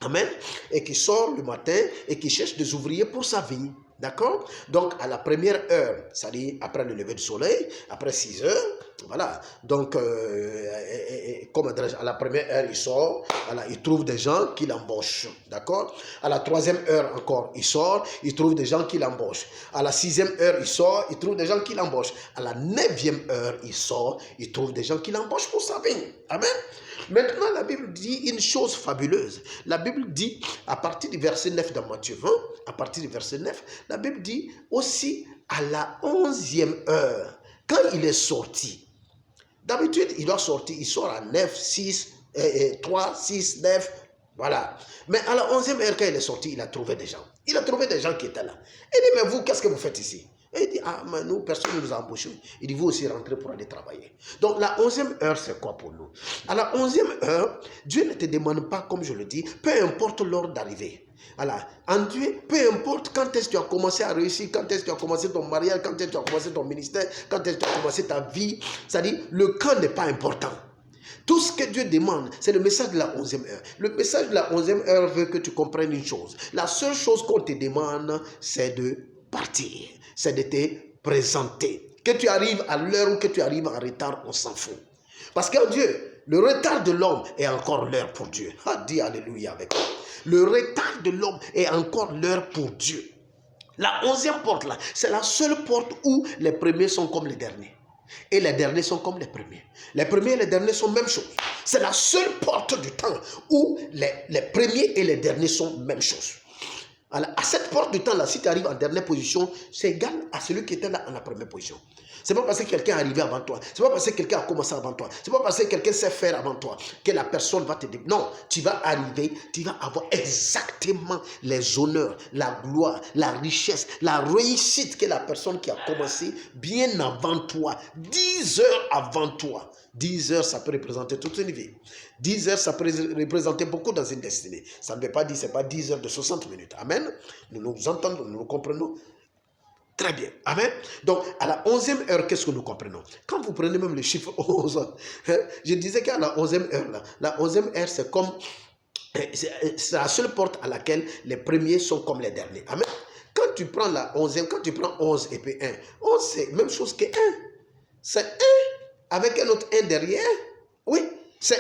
Amen. Et qui sort le matin et qui cherche des ouvriers pour sa vie. D'accord? Donc, à la première heure, c'est-à-dire après le lever du soleil, après 6 heures, voilà. Donc, comme à la première heure, il sort, voilà, il trouve des gens qui l'embauchent. D'accord? À la 3e heure encore, il sort, il trouve des gens qui l'embauchent. À la 6e heure, il sort, il trouve des gens qui l'embauchent. À la 9e heure, il sort, il trouve des gens qui l'embauchent pour sa vie. Amen. Maintenant, la Bible dit une chose fabuleuse. La Bible dit, à partir du verset 9 dans Matthieu 20, à partir du verset 9, la Bible dit aussi à la 11e heure, quand il est sorti. D'habitude, il doit sortir, il sort à 9, 6, 3, 6, 9, voilà. Mais à la 11e heure, quand il est sorti, il a trouvé des gens. Il a trouvé des gens qui étaient là. Il dit, mais vous, qu'est-ce que vous faites ici? Et il dit, ah, mais nous, personne ne nous a embauchés. Il dit, vous aussi rentrez pour aller travailler. Donc, la 11e heure, c'est quoi pour nous? À la 11e heure, Dieu ne te demande pas, comme je le dis, peu importe l'ordre d'arrivée. Voilà. En Dieu, peu importe quand est-ce que tu as commencé à réussir, quand est-ce que tu as commencé ton mariage, quand est-ce que tu as commencé ton ministère, quand est-ce que tu as commencé ta vie. C'est-à-dire, le quand n'est pas important. Tout ce que Dieu demande, c'est le message de la 11e heure. Le message de la 11e heure veut que tu comprennes une chose. La seule chose qu'on te demande, c'est de partir. C'est de te présenter. Que tu arrives à l'heure ou que tu arrives en retard, on s'en fout. Parce que Dieu, le retard de l'homme est encore l'heure pour Dieu. Ah, dis alléluia avec moi. Le retard de l'homme est encore l'heure pour Dieu. La 11e porte là, c'est la seule porte où les premiers sont comme les derniers. Et les derniers sont comme les premiers. Les premiers et les derniers sont même chose. C'est la seule porte du temps où les premiers et les derniers sont même chose. Alors, à cette porte du temps là, si tu arrives en dernière position, c'est égal à celui qui était là en la première position. C'est pas parce que quelqu'un est arrivé avant toi. C'est pas parce que quelqu'un a commencé avant toi. C'est pas parce que quelqu'un sait faire avant toi que la personne va te dire. Non, tu vas arriver, tu vas avoir exactement les honneurs, la gloire, la richesse, la réussite que la personne qui a commencé bien avant toi, 10 heures avant toi. 10 heures, ça peut représenter toute une vie. 10 heures, ça peut représenter beaucoup dans une destinée. Ça ne veut pas dire, ce n'est pas 10 heures de 60 minutes. Amen. Nous nous entendons, nous nous comprenons. Très bien. Amen. Donc, à la 11e heure, qu'est-ce que nous comprenons? Quand vous prenez même le chiffre 11, je disais qu'à la 11e heure, là, la 11e heure, c'est comme, c'est la seule porte à laquelle les premiers sont comme les derniers. Amen. Quand tu prends la 11e, quand tu prends 11 et puis 1, 11, c'est la même chose que 1. C'est 1 avec un autre 1 derrière. Oui, c'est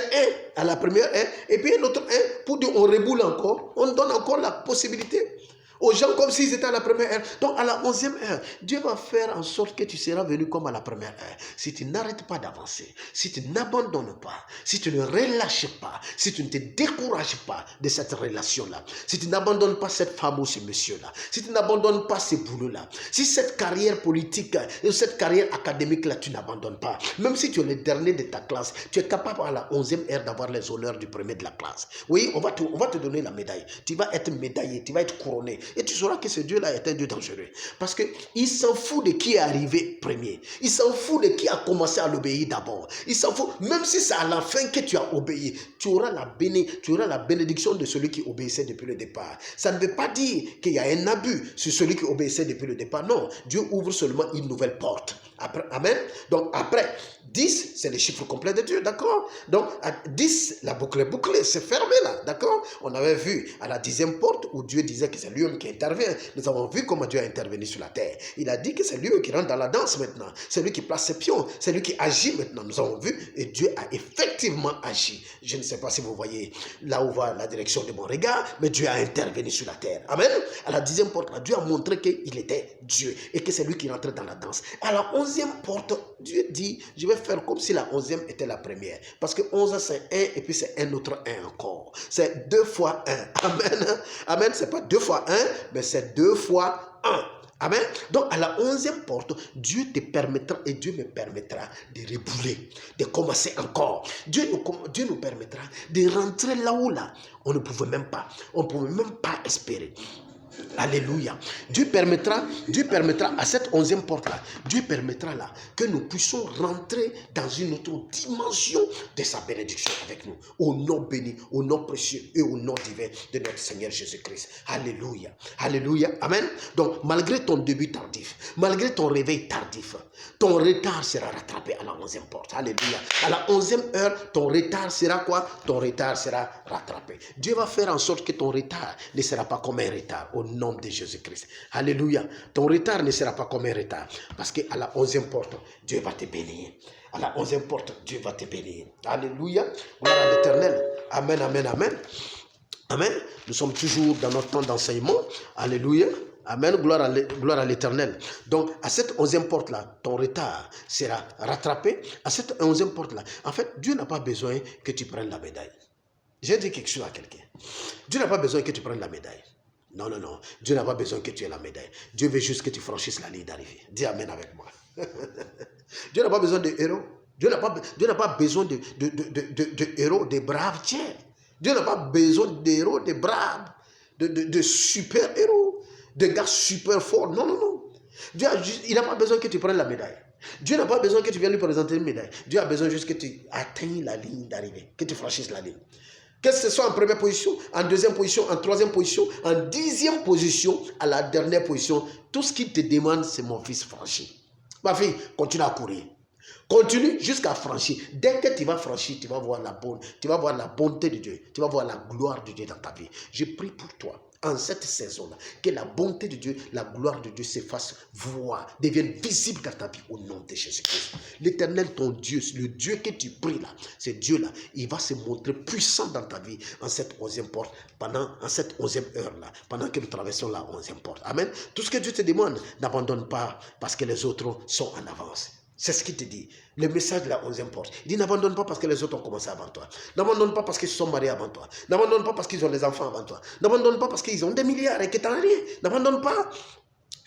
1 à la première 1, et puis un autre 1 pour dire on reboule encore, on donne encore la possibilité aux gens comme s'ils étaient à la première heure. Donc à la 11e heure, Dieu va faire en sorte que tu seras venu comme à la première heure. Si tu n'arrêtes pas d'avancer, si tu n'abandonnes pas, si tu ne relâches pas, si tu ne te décourages pas de cette relation-là, si tu n'abandonnes pas cette femme ou ce monsieur-là, si tu n'abandonnes pas ce boulot-là, si cette carrière politique et cette carrière académique-là, tu n'abandonnes pas, même si tu es le dernier de ta classe, tu es capable à la 11e heure d'avoir les honneurs du premier de la classe. Oui, on va te donner la médaille. Tu vas être médaillé, tu vas être couronné. Et tu sauras que ce Dieu-là est un Dieu dangereux. Parce qu'il s'en fout de qui est arrivé premier. Il s'en fout de qui a commencé à l'obéir d'abord. Il s'en fout, même si c'est à la fin que tu as obéi, tu auras la bénédiction de celui qui obéissait depuis le départ. Ça ne veut pas dire qu'il y a un abus sur celui qui obéissait depuis le départ. Non, Dieu ouvre seulement une nouvelle porte. Après, amen. Donc après, 10, c'est le chiffre complet de Dieu, d'accord? Donc à 10, la boucle est bouclée, c'est fermé là, d'accord? On avait vu à la 10e porte où Dieu disait que c'est lui lui-même qui intervient. Nous avons vu comment Dieu a intervenu sur la terre. Il a dit que c'est lui qui rentre dans la danse maintenant. C'est lui qui place ses pions. C'est lui qui agit maintenant. Nous avons vu et Dieu a effectivement agi. Je ne sais pas si vous voyez là où va la direction de mon regard, mais Dieu a intervenu sur la terre. Amen. À la 10e porte, là, Dieu a montré qu'il était Dieu et que c'est lui qui rentrait dans la danse. À la 11e porte, Dieu dit, je vais faire comme si la 11e était la première. Parce que 11 c'est 1 et puis c'est un autre 1 encore. C'est 2 fois 1. Amen. Amen. C'est pas 2 fois 1, mais c'est 2 fois 1. Amen. Donc à la 11e porte, Dieu te permettra et Dieu me permettra de rebouler, de commencer encore. Dieu nous permettra de rentrer là où là, on ne pouvait même pas espérer. Alléluia. Dieu permettra à cette 11e porte-là, Dieu permettra là que nous puissions rentrer dans une autre dimension de sa bénédiction avec nous. Au nom béni, au nom précieux et au nom divin de notre Seigneur Jésus-Christ. Alléluia. Alléluia. Amen. Donc, malgré ton début tardif, malgré ton réveil tardif, ton retard sera rattrapé à la 11e porte. Alléluia. À la 11e heure, ton retard sera quoi? Ton retard sera rattrapé. Dieu va faire en sorte que ton retard ne sera pas comme un retard. Au nom de Jésus-Christ. Alléluia. Ton retard ne sera pas comme un retard. Parce qu'à la 11e porte, Dieu va te bénir. À la 11e porte, Dieu va te bénir. Alléluia. Gloire à l'Éternel. Amen, amen, amen. Amen. Nous sommes toujours dans notre temps d'enseignement. Alléluia. Amen. Gloire à l'Éternel. Donc, à cette 11e porte-là, ton retard sera rattrapé. À cette 11e porte-là, en fait, Dieu n'a pas besoin que tu prennes la médaille. J'ai dit quelque chose à quelqu'un. Dieu n'a pas besoin que tu prennes la médaille. Non, non, non. Dieu n'a pas besoin que tu aies la médaille. Dieu veut juste que tu franchisses la ligne d'arrivée. Dis Amen avec moi. Dieu n'a pas besoin de héros. Dieu n'a pas besoin de héros, de braves. Tiens. Dieu n'a pas besoin d'héros, de braves, de super héros, de gars super forts. Non, non, non. Il n'a pas besoin que tu prennes la médaille. Dieu n'a pas besoin que tu viennes lui présenter une médaille. Dieu a besoin juste que tu atteignes la ligne d'arrivée, que tu franchisses la ligne. Que ce soit en première position, en deuxième position, en troisième position, en 10e position, à la dernière position, tout ce qu'il te demande, c'est mon fils franchi. Ma fille, continue à courir. Continue jusqu'à franchir. Dès que tu vas franchir, tu vas voir la bonté de Dieu. Tu vas voir la gloire de Dieu dans ta vie. Je prie pour toi. En cette saison-là, que la bonté de Dieu, la gloire de Dieu se fasse voir, devienne visible dans ta vie au nom de Jésus-Christ. L'Éternel, ton Dieu, le Dieu que tu pries là, ce Dieu-là, il va se montrer puissant dans ta vie en cette 11e porte, en cette 11e heure-là, pendant que nous traversons la 11e porte. Amen. Tout ce que Dieu te demande, n'abandonne pas parce que les autres sont en avance. C'est ce qu'il te dit. Le message de la 11e porte. Il dit n'abandonne pas parce que les autres ont commencé avant toi. N'abandonne pas parce qu'ils se sont mariés avant toi. N'abandonne pas parce qu'ils ont des enfants avant toi. N'abandonne pas parce qu'ils ont des milliards et que tu n'as rien. N'abandonne pas.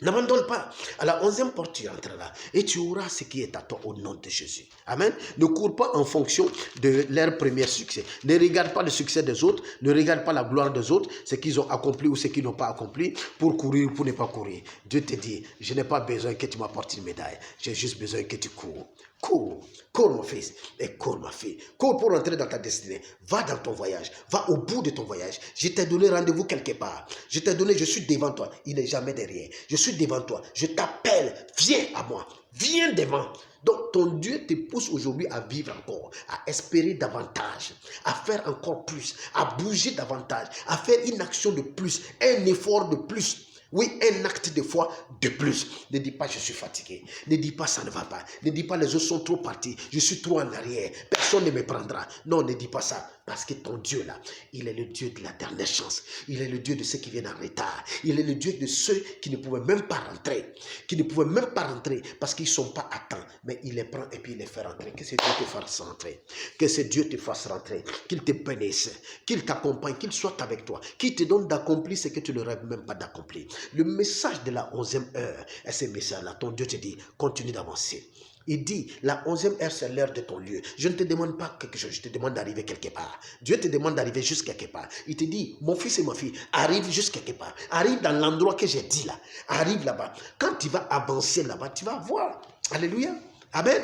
N'abandonne pas. À la 11e porte, tu entreras et tu auras ce qui est à toi au nom de Jésus. Amen. Ne cours pas en fonction de leur premier succès. Ne regarde pas le succès des autres. Ne regarde pas la gloire des autres, ce qu'ils ont accompli ou ce qu'ils n'ont pas accompli pour courir ou pour ne pas courir. Dieu te dit, je n'ai pas besoin que tu m'apportes une médaille. J'ai juste besoin que tu cours. Cours, cours mon fils et cours ma fille. Cours pour entrer dans ta destinée. Va dans ton voyage. Va au bout de ton voyage. Je t'ai donné rendez-vous quelque part. Je t'ai donné, je suis devant toi. Il n'est jamais derrière. Je suis devant toi. Je t'appelle. Viens à moi. Viens devant. Donc ton Dieu te pousse aujourd'hui à vivre encore, à espérer davantage, à faire encore plus, à bouger davantage, à faire une action de plus, un effort de plus. Oui, un acte de foi de plus. Ne dis pas je suis fatigué. Ne dis pas ça ne va pas. Ne dis pas les autres sont trop partis. Je suis trop en arrière. Personne ne me prendra. Non, ne dis pas ça. Parce que ton Dieu là, il est le Dieu de la dernière chance. Il est le Dieu de ceux qui viennent en retard. Il est le Dieu de ceux qui ne pouvaient même pas rentrer. Qui ne pouvaient même pas rentrer parce qu'ils ne sont pas à temps. Mais il les prend et puis il les fait rentrer. Que ce Dieu te fasse rentrer. Que ce Dieu te fasse rentrer. Qu'il te bénisse. Qu'il t'accompagne. Qu'il soit avec toi. Qu'il te donne d'accomplir ce que tu ne rêves même pas d'accomplir. Le message de la 11e heure est ce message-là. Ton Dieu te dit, continue d'avancer. Il dit, la 11e heure, c'est l'heure de ton lieu. Je ne te demande pas quelque chose, je te demande d'arriver quelque part. Dieu te demande d'arriver juste quelque part. Il te dit, mon fils et ma fille, arrive juste quelque part. Arrive dans l'endroit que j'ai dit là. Arrive là-bas. Quand tu vas avancer là-bas, tu vas voir. Alléluia. Amen.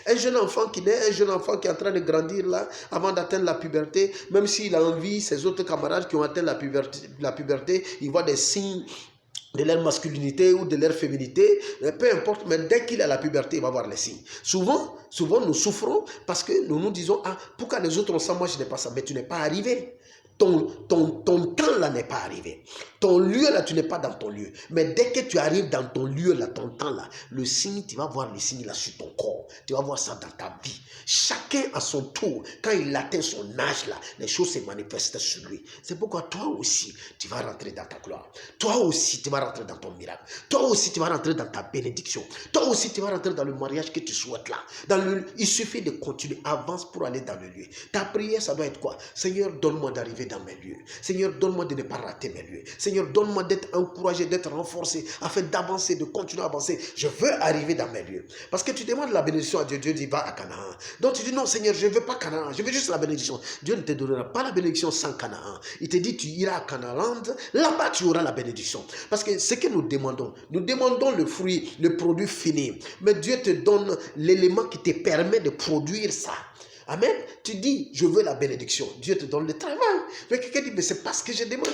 Un jeune enfant qui naît, un jeune enfant qui est en train de grandir là, avant d'atteindre la puberté, même s'il a envie, ses autres camarades qui ont atteint la puberté, ils voient des signes de leur masculinité ou de leur féminité, peu importe, mais dès qu'il a la puberté, il va voir les signes. Souvent, nous souffrons parce que nous nous disons, ah, pourquoi les autres ont ça, moi je n'ai pas ça, mais tu n'es pas arrivé. ton temps là n'est pas arrivé. Ton lieu là, tu n'es pas dans ton lieu. Mais dès que tu arrives dans ton lieu là, ton temps là, le signe, tu vas voir le signe là sur ton corps. Tu vas voir ça dans ta vie. Chacun à son tour, quand il atteint son âge là, les choses se manifestent sur lui. C'est pourquoi toi aussi, tu vas rentrer dans ta gloire. Toi aussi, tu vas rentrer dans ton miracle. Toi aussi, tu vas rentrer dans ta bénédiction. Toi aussi, tu vas rentrer dans le mariage que tu souhaites là. Il suffit de continuer, avance pour aller dans le lieu. Ta prière, ça doit être quoi? Seigneur, donne-moi d'arriver dans mes lieux. Seigneur, donne-moi de ne pas rater mes lieux. Seigneur, donne-moi d'être encouragé, d'être renforcé, afin d'avancer, de continuer à avancer. Je veux arriver dans mes lieux. Parce que tu demandes la bénédiction à Dieu, Dieu dit va à Canaan. Donc tu dis non Seigneur, je ne veux pas Canaan, je veux juste la bénédiction. Dieu ne te donnera pas la bénédiction sans Canaan. Il te dit tu iras à Canaan, là-bas tu auras la bénédiction. Parce que ce que nous demandons le fruit, le produit fini. Mais Dieu te donne l'élément qui te permet de produire ça. Amen. Tu dis, je veux la bénédiction. Dieu te donne le travail. Mais quelqu'un dit, mais c'est pas ce que j'ai demandé.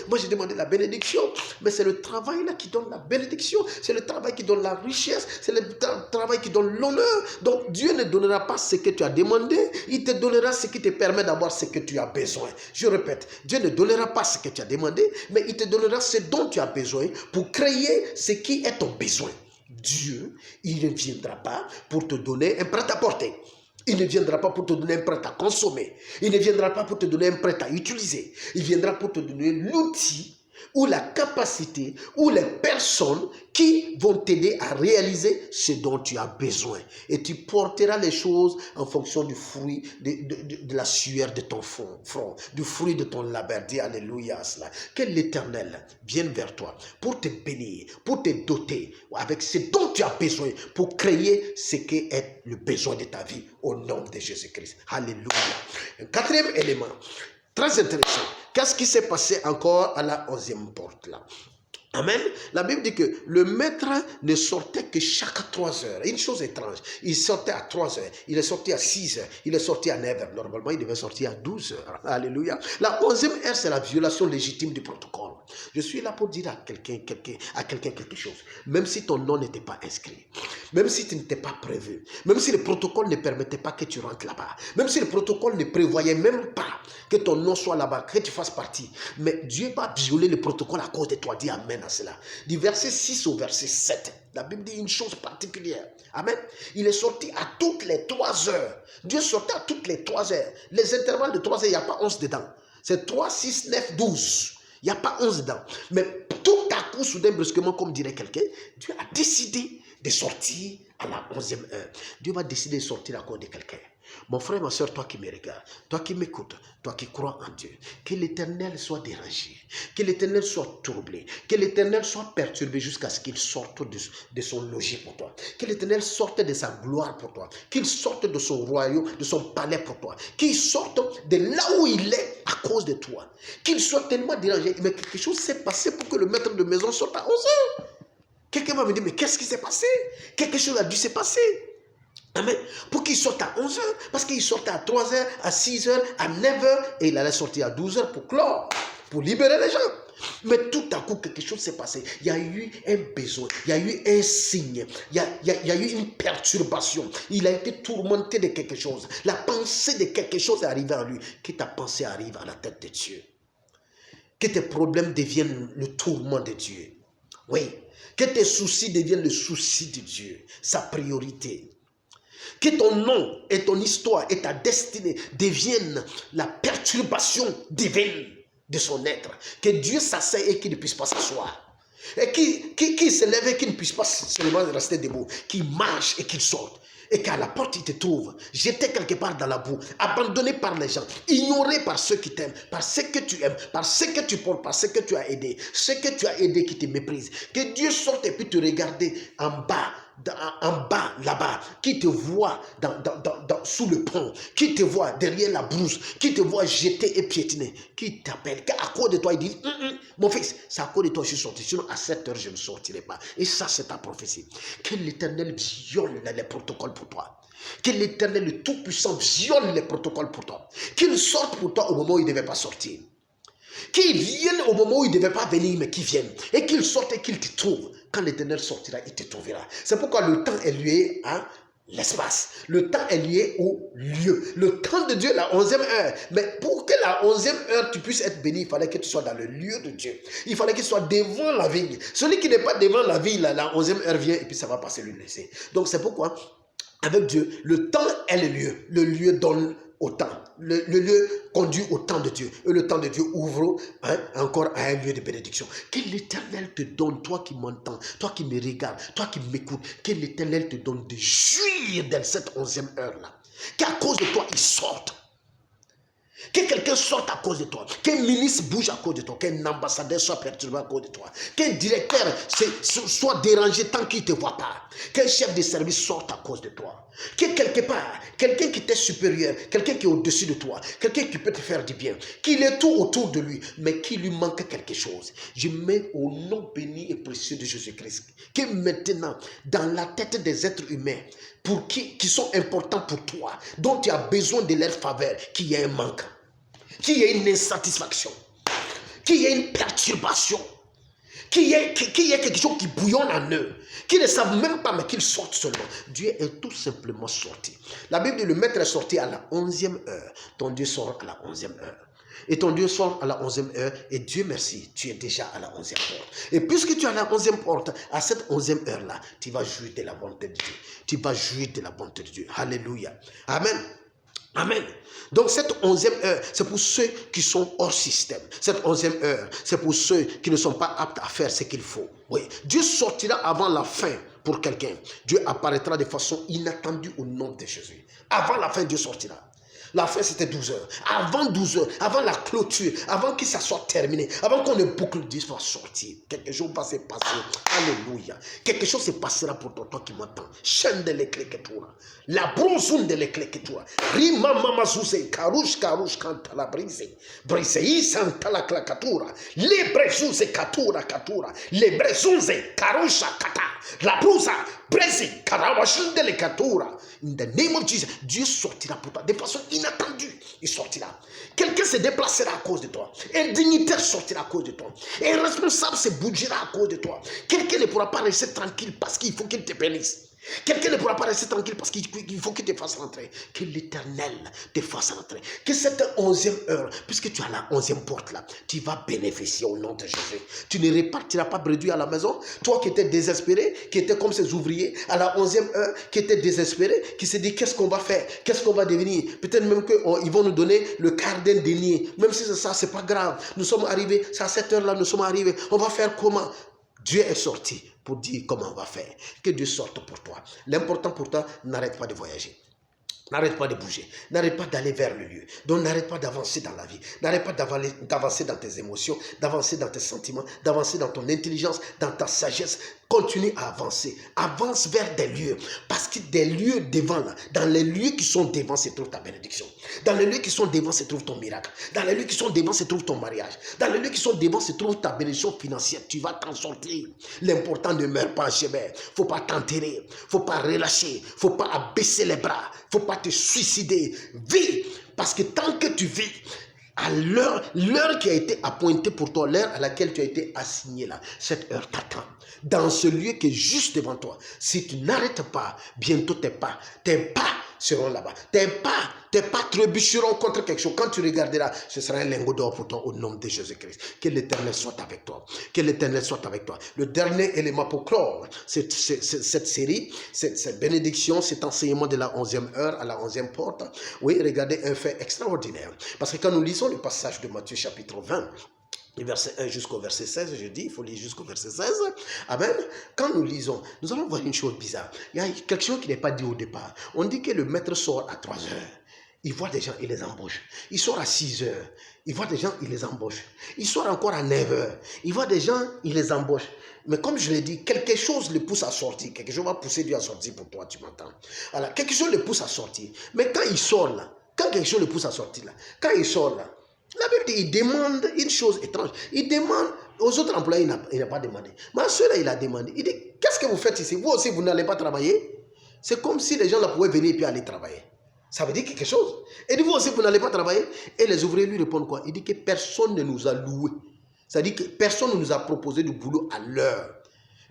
Moi, j'ai demandé la bénédiction. Mais c'est le travail là qui donne la bénédiction. C'est le travail qui donne la richesse. C'est le travail qui donne l'honneur. Donc, Dieu ne donnera pas ce que tu as demandé. Il te donnera ce qui te permet d'avoir ce que tu as besoin. Je répète, Dieu ne donnera pas ce que tu as demandé, mais il te donnera ce dont tu as besoin pour créer ce qui est ton besoin. Dieu, il ne viendra pas pour te donner un prêt-à-porter. Il ne viendra pas pour te donner un prêt à consommer. Il ne viendra pas pour te donner un prêt à utiliser. Il viendra pour te donner l'outil ou la capacité ou les personnes qui vont t'aider à réaliser ce dont tu as besoin. Et tu porteras les choses en fonction du fruit, de la sueur de ton front, du fruit de ton labeur. Dis alléluia à cela. Que l'Éternel vienne vers toi pour te bénir, pour te doter avec ce dont tu as besoin pour créer ce qui est le besoin de ta vie au nom de Jésus-Christ. Alléluia. Un quatrième élément, très intéressant. Qu'est-ce qui s'est passé encore à la 11e porte là? Amen. La Bible dit que le maître ne sortait que chaque 3 heures. Une chose étrange. Il sortait à 3 heures. Il est sorti à 6 heures. Il est sorti à 9 heures. Normalement, il devait sortir à 12 heures. Alléluia. La 11e heure, c'est la violation légitime du protocole. Je suis là pour dire à quelqu'un quelque chose. Même si ton nom n'était pas inscrit, même si tu n'étais pas prévu, même si le protocole ne permettait pas que tu rentres là-bas, même si le protocole ne prévoyait même pas que ton nom soit là-bas, que tu fasses partie, mais Dieu va violer le protocole à cause de toi. Dis amen à cela. Du verset 6 au verset 7, la Bible dit une chose particulière. Amen. Il est sorti à toutes les 3 heures. Dieu sortait à toutes les 3 heures. Les intervalles de 3 heures, il n'y a pas 11 dedans. C'est 3, 6, 9, 12. Il n'y a pas 11 dedans. Mais tout à coup, soudain, brusquement, comme dirait quelqu'un, Dieu a décidé de sortir à la 11e heure. Dieu va décider de sortir à cause de quelqu'un. Mon frère, ma soeur, toi qui me regardes, toi qui m'écoutes, toi qui crois en Dieu, que l'Éternel soit dérangé, que l'Éternel soit troublé, que l'Éternel soit perturbé jusqu'à ce qu'il sorte de son logis pour toi, que l'Éternel sorte de sa gloire pour toi, qu'il sorte de son royaume, de son palais pour toi, qu'il sorte de là où il est à cause de toi, qu'il soit tellement dérangé. Mais quelque chose s'est passé pour que le maître de maison sorte à 11 heures. Quelqu'un va me dire, mais qu'est-ce qui s'est passé? Quelque chose a dû se passer. Amen. Pour qu'il sorte à 11 heures, parce qu'il sortait à 3 heures, à 6 heures, à 9 heures, et il allait sortir à 12 heures pour clore, pour libérer les gens. Mais tout à coup, quelque chose s'est passé. Il y a eu un besoin, il y a eu un signe, il y a eu une perturbation. Il a été tourmenté de quelque chose. La pensée de quelque chose est arrivée en lui. Que ta pensée arrive à la tête de Dieu. Que tes problèmes deviennent le tourment de Dieu. Oui. Que tes soucis deviennent le souci de Dieu, sa priorité. Que ton nom et ton histoire et ta destinée deviennent la perturbation divine de son être. Que Dieu s'asseye et qu'il ne puisse pas s'asseoir. Et qu'il se lève et qu'il ne puisse pas seulement rester debout. Qu'il marche et qu'il sorte. Et qu'à la porte, il te trouve, jeté quelque part dans la boue, abandonné par les gens, ignoré par ceux qui t'aiment, par ceux que tu aimes, par ceux que tu portes, par ceux que tu as aidés, ceux que tu as aidés qui te méprisent. Que Dieu sorte et puis te regarder en bas, là-bas, qui te voit sous le pont, qui te voit derrière la brousse, qui te voit jeter et piétiner, qui t'appelle, qu'à cause de toi, il dit, mon fils, c'est à cause de toi que je suis sorti, sinon à 7 heures, je ne sortirai pas. Et ça, c'est ta prophétie. Que l'Éternel viole les protocoles pour toi. Que l'Éternel, le Tout-Puissant, viole les protocoles pour toi. Qu'il sorte pour toi au moment où il ne devait pas sortir. Qu'il vienne au moment où il ne devait pas venir, mais qu'il vienne. Et qu'il sorte et qu'il te trouve. Quand l'Éternel sortira, il te trouvera. C'est pourquoi le temps est lié l'espace. Le temps est lié au lieu. Le temps de Dieu, la 11e heure. Mais pour que la 11e heure, tu puisses être béni, il fallait que tu sois dans le lieu de Dieu. Il fallait qu'il soit devant la vigne. Celui qui n'est pas devant la vigne, la 11e heure vient et puis ça va passer lui laisser. Donc c'est pourquoi, avec Dieu, le temps est le lieu. Le lieu donne au temps. Le lieu conduit au temps de Dieu. Et le temps de Dieu ouvre encore à un lieu de bénédiction. Que l'Éternel te donne, toi qui m'entends, toi qui me regardes, toi qui m'écoutes, que l'Éternel te donne de jouir dans cette 11e heure-là. Qu'à cause de toi, il sorte. Que quelqu'un sorte à cause de toi, qu'un ministre bouge à cause de toi, qu'un ambassadeur soit perturbé à cause de toi, qu'un directeur soit dérangé tant qu'il ne te voit pas, qu'un chef de service sorte à cause de toi, que quelque part, quelqu'un qui t'est supérieur, quelqu'un qui est au-dessus de toi, quelqu'un qui peut te faire du bien, qu'il ait tout autour de lui, mais qu'il lui manque quelque chose. Je mets au nom béni et précieux de Jésus-Christ, que maintenant, dans la tête des êtres humains, qui sont importants pour toi, dont tu as besoin de leur faveur, qu'il y ait un manque, qu'il y ait une insatisfaction, qu'il y ait une perturbation, qu'il y ait quelque chose qui bouillonne en eux, qu'ils ne savent même pas, mais qu'ils sortent seulement. Dieu est tout simplement sorti. La Bible dit, le maître est sorti à la 11e heure. Ton Dieu sort à la 11e heure. Et ton Dieu sort à la 11e heure, et Dieu merci, tu es déjà à la 11e porte. Et puisque tu es à la 11e porte, à cette 11e heure-là, tu vas jouir de la bonté de Dieu. Tu vas jouir de la bonté de Dieu. Alléluia. Amen. Amen. Donc cette 11e heure, c'est pour ceux qui sont hors système. Cette 11e heure, c'est pour ceux qui ne sont pas aptes à faire ce qu'il faut. Oui. Dieu sortira avant la fin pour quelqu'un. Dieu apparaîtra de façon inattendue au nom de Jésus. Avant la fin, Dieu sortira. La fin, c'était 12 heures. Avant 12 heures, avant la clôture, avant que ça soit terminé, avant qu'on ne boucle, Dieu soit sorti. Quelque chose va se passer. Alléluia. Quelque chose se passera pour toi qui m'entends. Chaîne de l'écléquetura. La bronzune de l'écléquetura. Rima mama zouze. Karouche kanta la brise. Brise santa la clacatura. Les brezouze katura. Les brezouze karusha kata. La brousa. Brise karawashin de l'écléquetura. In the name of Jesus, Dieu sortira pour toi de façon inattendue. Il sortira. Quelqu'un se déplacera à cause de toi. Un dignitaire sortira à cause de toi. Un responsable se bougera à cause de toi. Quelqu'un ne pourra pas rester tranquille parce qu'il faut qu'il te bénisse. Quelqu'un ne pourra pas rester tranquille parce qu'il faut qu'il te fasse rentrer. Que l'Éternel te fasse rentrer. Que cette 11e heure, puisque tu as la 11e porte là, tu vas bénéficier au nom de Jésus. Tu ne repartiras pas bredouille à la maison. Toi qui étais désespéré, qui étais comme ces ouvriers, à la 11e heure, qui étaient désespérés, qui se dit qu'est-ce qu'on va faire, qu'est-ce qu'on va devenir. Peut-être même qu'ils vont nous donner le quart d'un denier. Même si c'est ça, c'est pas grave. Nous sommes arrivés, c'est à cette heure-là, nous sommes arrivés. On va faire comment? Dieu est sorti pour dire comment on va faire. Que Dieu sorte pour toi. L'important pour toi, n'arrête pas de voyager. N'arrête pas de bouger. N'arrête pas d'aller vers le lieu. Donc n'arrête pas d'avancer dans la vie. N'arrête pas d'avancer dans tes émotions, d'avancer dans tes sentiments, d'avancer dans ton intelligence, dans ta sagesse. Continue à avancer. Avance vers des lieux. Parce que des lieux devant là, dans les lieux qui sont devant se trouve ta bénédiction. Dans les lieux qui sont devant se trouve ton miracle. Dans les lieux qui sont devant se trouve ton mariage. Dans les lieux qui sont devant se trouve ta bénédiction financière. Tu vas t'en sortir. L'important ne meurt pas en chemin. Il ne faut pas t'enterrer. Il ne faut pas relâcher. Il ne faut pas abaisser les bras. Il ne faut pas te suicider. Vis. Parce que tant que tu vis, à l'heure qui a été appointée pour toi, l'heure à laquelle tu as été assigné là, cette heure t'attend. Dans ce lieu qui est juste devant toi. Si tu n'arrêtes pas, bientôt tes pas seront là-bas. Tes pas trébucheront contre quelque chose. Quand tu regarderas, ce sera un lingot d'or pour toi au nom de Jésus-Christ. Que l'Éternel soit avec toi. Que l'Éternel soit avec toi. Le dernier élément pour clore cette série, cette bénédiction, cet enseignement de la 11e heure à la 11e porte. Oui, regardez un fait extraordinaire. Parce que quand nous lisons le passage de Matthieu chapitre 20, du verset 1 jusqu'au verset 16, je dis, il faut lire jusqu'au verset 16. Amen. Quand nous lisons, nous allons voir une chose bizarre. Il y a quelque chose qui n'est pas dit au départ. On dit que le maître sort à 3 heures. Il voit des gens, il les embauche. Il sort à 6 heures. Il voit des gens, il les embauche. Il sort encore à 9 heures. Il voit des gens, il les embauche. Mais comme je l'ai dit, quelque chose le pousse à sortir. Quelque chose va pousser Dieu à sortir pour toi, tu m'entends. Voilà, quelque chose le pousse à sortir. Mais quand il sort là, quand quelque chose le pousse à sortir là, quand il sort là, la Bible dit, il demande une chose étrange. Il demande aux autres employés, il n'a pas demandé. Mais celui-là, il a demandé. Il dit, qu'est-ce que vous faites ici? Vous aussi, vous n'allez pas travailler? C'est comme si les gens là pouvaient venir et puis aller travailler. Ça veut dire quelque chose. Et dit, vous aussi, vous n'allez pas travailler? Et les ouvriers lui répondent quoi? Il dit que personne ne nous a loués. C'est-à-dire que personne ne nous a proposé du boulot à l'heure.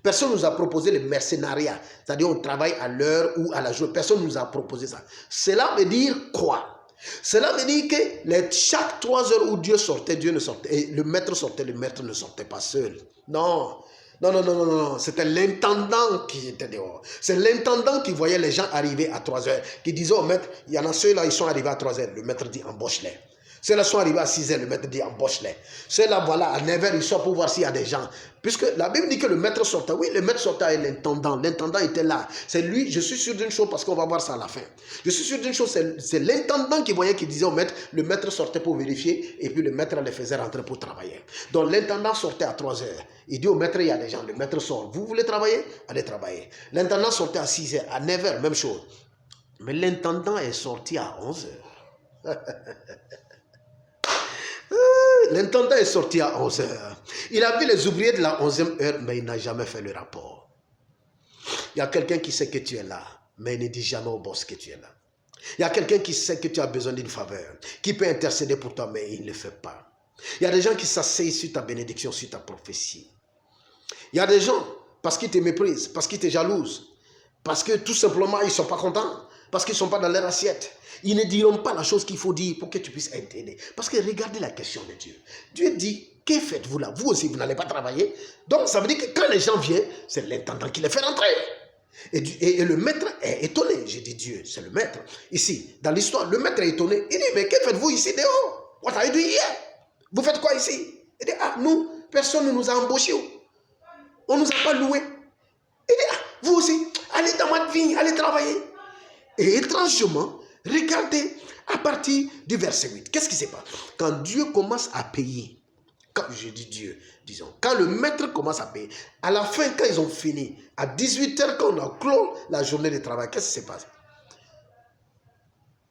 Personne ne nous a proposé le mercenariat. C'est-à-dire on travaille à l'heure ou à la journée. Personne ne nous a proposé ça. Cela veut dire quoi? Cela veut dire que chaque 3 heures où Dieu sortait, Dieu ne sortait. Et le maître sortait, le maître ne sortait pas seul. Non. Non, non, non, non, non. C'était l'intendant qui était dehors. C'est l'intendant qui voyait les gens arriver à 3 heures. Qui disait au maître, il y en a ceux-là, ils sont arrivés à 3 heures. Le maître dit, embauche-les. Ceux-là sont arrivés à 6 heures, le maître dit embauche-les. Ceux-là, voilà, à 9 heures, ils sortent pour voir s'il y a des gens. Puisque la Bible dit que le maître sortait. Oui, le maître sortait avec l'intendant. L'intendant était là. C'est lui, je suis sûr d'une chose, parce qu'on va voir ça à la fin. Je suis sûr d'une chose, c'est l'intendant qui voyait, qui disait au maître, le maître sortait pour vérifier, et puis le maître les faisait rentrer pour travailler. Donc l'intendant sortait à 3 heures. Il dit au maître, il y a des gens. Le maître sort. Vous voulez travailler? Allez travailler. L'intendant sortait à 6 heures, à 9 heures, même chose. Mais l'intendant est sorti à 11 heures. L'intendant est sorti à 11 heures. Il a vu les ouvriers de la 11e heure, mais il n'a jamais fait le rapport. Il y a quelqu'un qui sait que tu es là, mais il ne dit jamais au boss que tu es là. Il y a quelqu'un qui sait que tu as besoin d'une faveur, qui peut intercéder pour toi, mais il ne le fait pas. Il y a des gens qui s'asseyent sur ta bénédiction, sur ta prophétie. Il y a des gens, parce qu'ils te méprisent, parce qu'ils te jalousent, parce que tout simplement, ils ne sont pas contents, parce qu'ils ne sont pas dans leur assiette. Ils ne diront pas la chose qu'il faut dire pour que tu puisses être. Parce que regardez la question de Dieu. Dieu dit, que faites-vous là? Vous aussi, vous n'allez pas travailler. Donc, ça veut dire que quand les gens viennent, c'est l'intendant qui les fait rentrer. Et le maître est étonné. J'ai dit Dieu, c'est le maître. Ici, dans l'histoire, le maître est étonné. Il dit, mais que faites-vous ici dehors? What are you doing here? Vous faites quoi ici? Il dit, ah, nous, personne ne nous a embauchés. On ne nous a pas loués. Il dit, ah, vous aussi, allez dans ma vigne, allez travailler. Et étrangement, regardez à partir du verset 8. Qu'est-ce qui se passe? Quand Dieu commence à payer, quand je dis Dieu, disons, quand le maître commence à payer, à la fin, quand ils ont fini, à 18 h, quand on a clos la journée de travail, qu'est-ce qui se passe?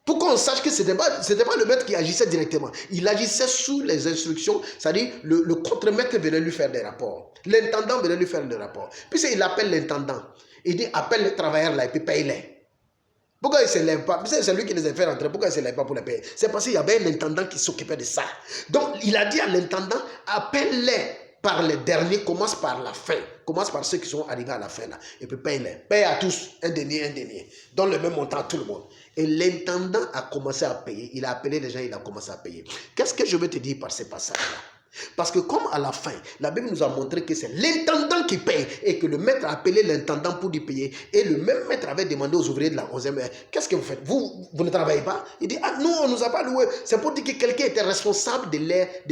Pour qu'on sache que ce n'était pas le maître qui agissait directement. Il agissait sous les instructions, c'est-à-dire le contre-maître venait lui faire des rapports. L'intendant venait lui faire des rapports. Puis il appelle l'intendant. Il dit, appelle les travailleurs là et puis paye-les. Pourquoi il ne se lève pas? C'est lui qui les a fait rentrer. Pourquoi il ne se lève pas pour les payer? C'est parce qu'il y avait un intendant qui s'occupait de ça. Donc, il a dit à l'intendant, appelle-les par les derniers, commence par la fin. Commence par ceux qui sont arrivés à la fin là. Et puis paye-les. Paye à tous, un denier. Donne le même montant à tout le monde. Et l'intendant a commencé à payer. Il a appelé les gens, il a commencé à payer. Qu'est-ce que je veux te dire par ces passages-là? Parce que comme à la fin, la Bible nous a montré que c'est l'intendant qui paye et que le maître a appelé l'intendant pour lui payer. Et le même maître avait demandé aux ouvriers de la 11e heure, qu'est-ce que vous faites? Vous ne travaillez pas? Il dit, ah non, on ne nous a pas loué. C'est pour dire que quelqu'un était responsable de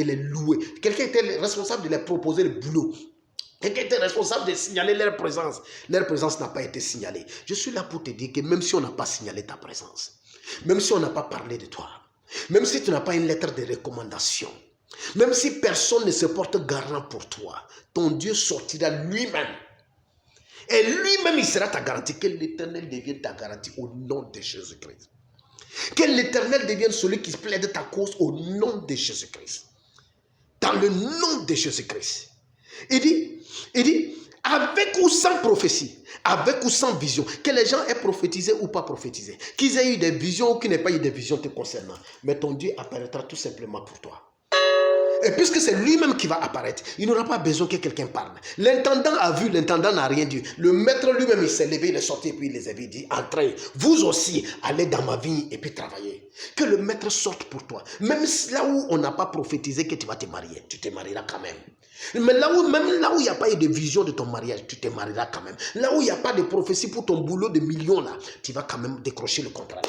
les louer. Quelqu'un était responsable de leur proposer le boulot. Quelqu'un était responsable de signaler leur présence. Leur présence n'a pas été signalée. Je suis là pour te dire que même si on n'a pas signalé ta présence, même si on n'a pas parlé de toi, même si tu n'as pas une lettre de recommandation, même si personne ne se porte garant pour toi, ton Dieu sortira lui-même. Et lui-même, il sera ta garantie. Que l'Éternel devienne ta garantie au nom de Jésus-Christ. Que l'Éternel devienne celui qui plaide ta cause au nom de Jésus-Christ. Dans le nom de Jésus-Christ. Il dit, avec ou sans prophétie, avec ou sans vision, que les gens aient prophétisé ou pas prophétisé, qu'ils aient eu des visions ou qu'ils n'aient pas eu des visions te concernant, mais ton Dieu apparaîtra tout simplement pour toi. Et puisque c'est lui-même qui va apparaître, il n'aura pas besoin que quelqu'un parle. L'intendant a vu, l'intendant n'a rien dit. Le maître lui-même, il s'est levé, il est sorti et puis il les avait dit, entrez, vous aussi, allez dans ma vigne et puis travaillez. Que le maître sorte pour toi. Même là où on n'a pas prophétisé que tu vas te marier, tu te marieras quand même. Mais même là où il n'y a pas eu de vision de ton mariage, tu te marieras quand même. Là où il n'y a pas de prophétie pour ton boulot de millions, là, tu vas quand même décrocher le contrat.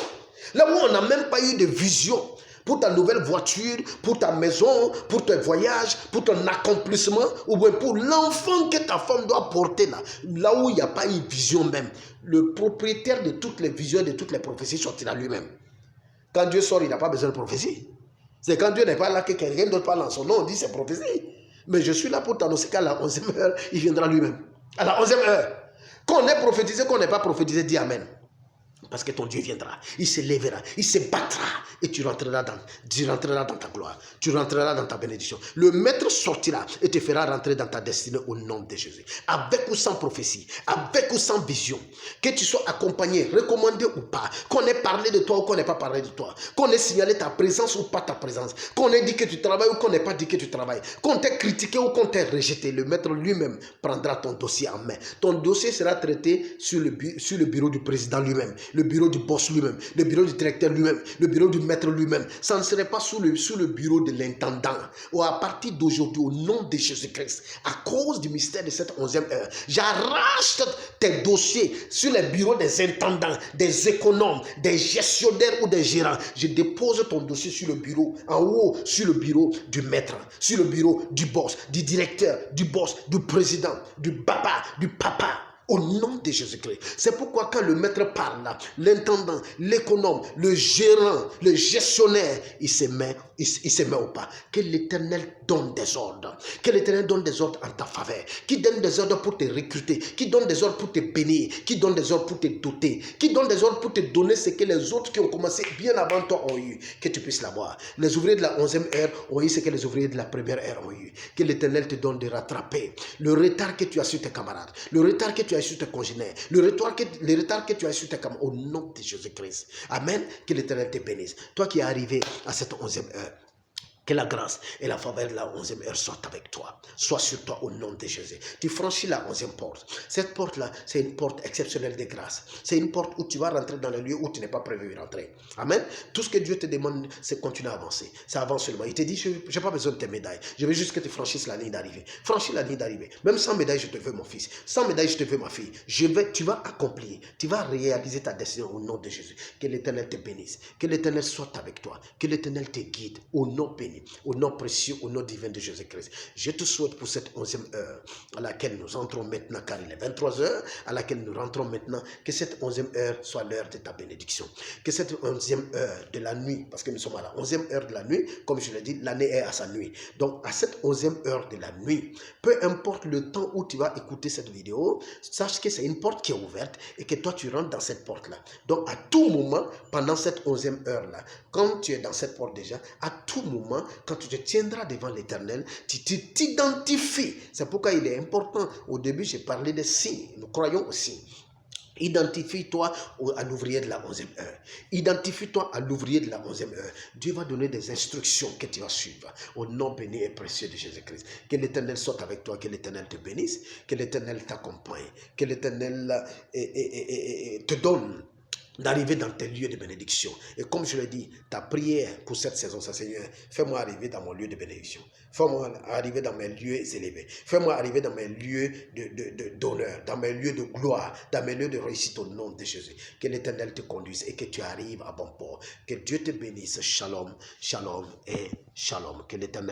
Là où on n'a même pas eu de vision pour ta nouvelle voiture, pour ta maison, pour tes voyages, pour ton accomplissement, ou bien pour l'enfant que ta femme doit porter là. Là où il n'y a pas une vision même, le propriétaire de toutes les visions et de toutes les prophéties sortira lui-même. Quand Dieu sort, il n'a pas besoin de prophétie. C'est quand Dieu n'est pas là que quelqu'un d'autre parle en son nom, on dit c'est prophétie. Mais je suis là pour t'annoncer qu'à la 11e heure, il viendra lui-même. À la 11e heure. Qu'on ait prophétisé, qu'on n'ait pas prophétisé, dis Amen. Parce que ton Dieu viendra, il se lèvera, il se battra et tu rentreras dans ta gloire, tu rentreras dans ta bénédiction. Le maître sortira et te fera rentrer dans ta destinée au nom de Jésus. Avec ou sans prophétie, avec ou sans vision, que tu sois accompagné, recommandé ou pas, qu'on ait parlé de toi ou qu'on n'ait pas parlé de toi, qu'on ait signalé ta présence ou pas ta présence, qu'on ait dit que tu travailles ou qu'on n'ait pas dit que tu travailles, qu'on t'ait critiqué ou qu'on t'ait rejeté, le maître lui-même prendra ton dossier en main. Ton dossier sera traité sur le bureau du président lui-même, le bureau du boss lui-même, le bureau du directeur lui-même, le bureau du maître lui-même. Ça ne serait pas sous le bureau de l'intendant. Ou à partir d'aujourd'hui, au nom de Jésus-Christ, à cause du mystère de cette 11e heure, j'arrache tes dossiers sur les bureaux des intendants, des économes, des gestionnaires ou des gérants. Je dépose ton dossier sur le bureau, en haut, sur le bureau du maître, sur le bureau du boss, du directeur, du boss, du président, du papa, au nom de Jésus-Christ. C'est pourquoi quand le maître parle, l'intendant, l'économe, le gérant, le gestionnaire, il se met au pas. Que l'Éternel donne des ordres. Que l'Éternel donne des ordres en ta faveur. Qui donne des ordres pour te recruter. Qui donne des ordres pour te bénir. Qui donne des ordres pour te doter. Qui donne des ordres pour te donner ce que les autres qui ont commencé bien avant toi ont eu. Que tu puisses l'avoir. Les ouvriers de la 11e heure ont eu ce que les ouvriers de la première heure ont eu. Que l'Éternel te donne de rattraper le retard que tu as sur tes camarades. Le retard que tu as sur tes congénères, le retard que tu as sur tes camarades, au nom de Jésus-Christ. Amen. Que l'Éternel te bénisse. Toi qui es arrivé à cette 11e heure, que la grâce et la faveur de la 11e heure soient avec toi, soient sur toi au nom de Jésus. Tu franchis la 11e porte. Cette porte-là, c'est une porte exceptionnelle de grâce. C'est une porte où tu vas rentrer dans le lieu où tu n'es pas prévu rentrer. Amen. Tout ce que Dieu te demande, c'est continuer à avancer. Ça avance seulement. Il te dit, je n'ai pas besoin de tes médailles. Je veux juste que tu franchisses la ligne d'arrivée. Franchis la ligne d'arrivée. Même sans médaille, je te veux mon fils. Sans médaille, je te veux ma fille. Tu vas accomplir. Tu vas réaliser ta destinée au nom de Jésus. Que l'Éternel te bénisse. Que l'Éternel soit avec toi. Que l'Éternel te guide au nom béni. Au nom précieux, au nom divin de Jésus-Christ. Je te souhaite pour cette 11e heure à laquelle nous entrons maintenant, car il est 23 heures, à laquelle nous rentrons maintenant, que cette 11e heure soit l'heure de ta bénédiction. Que cette 11e heure de la nuit, parce que nous sommes à la 11e heure de la nuit, comme je l'ai dit, l'année est à sa nuit. Donc à cette 11e heure de la nuit, peu importe le temps où tu vas écouter cette vidéo, sache que c'est une porte qui est ouverte et que toi tu rentres dans cette porte-là. Donc à tout moment, pendant cette 11e heure-là, quand tu es dans cette porte déjà, à tout moment, quand tu te tiendras devant l'Éternel, tu t'identifies. C'est pourquoi il est important. Au début, j'ai parlé des signes. Nous croyons aux signes. Identifie-toi à l'ouvrier de la 11e heure. Identifie-toi à l'ouvrier de la 11e heure. Dieu va donner des instructions que tu vas suivre. Au nom béni et précieux de Jésus-Christ. Que l'Éternel soit avec toi, que l'Éternel te bénisse, que l'Éternel t'accompagne, que l'Éternel te donne d'arriver dans tes lieux de bénédiction. Et comme je l'ai dit, ta prière pour cette saison, ça, Seigneur, fais-moi arriver dans mon lieu de bénédiction. Fais-moi arriver dans mes lieux élevés. Fais-moi arriver dans mes lieux d'honneur, dans mes lieux de gloire, dans mes lieux de réussite au nom de Jésus. Que l'Éternel te conduise et que tu arrives à bon port. Que Dieu te bénisse. Shalom, shalom et shalom. Que l'Éternel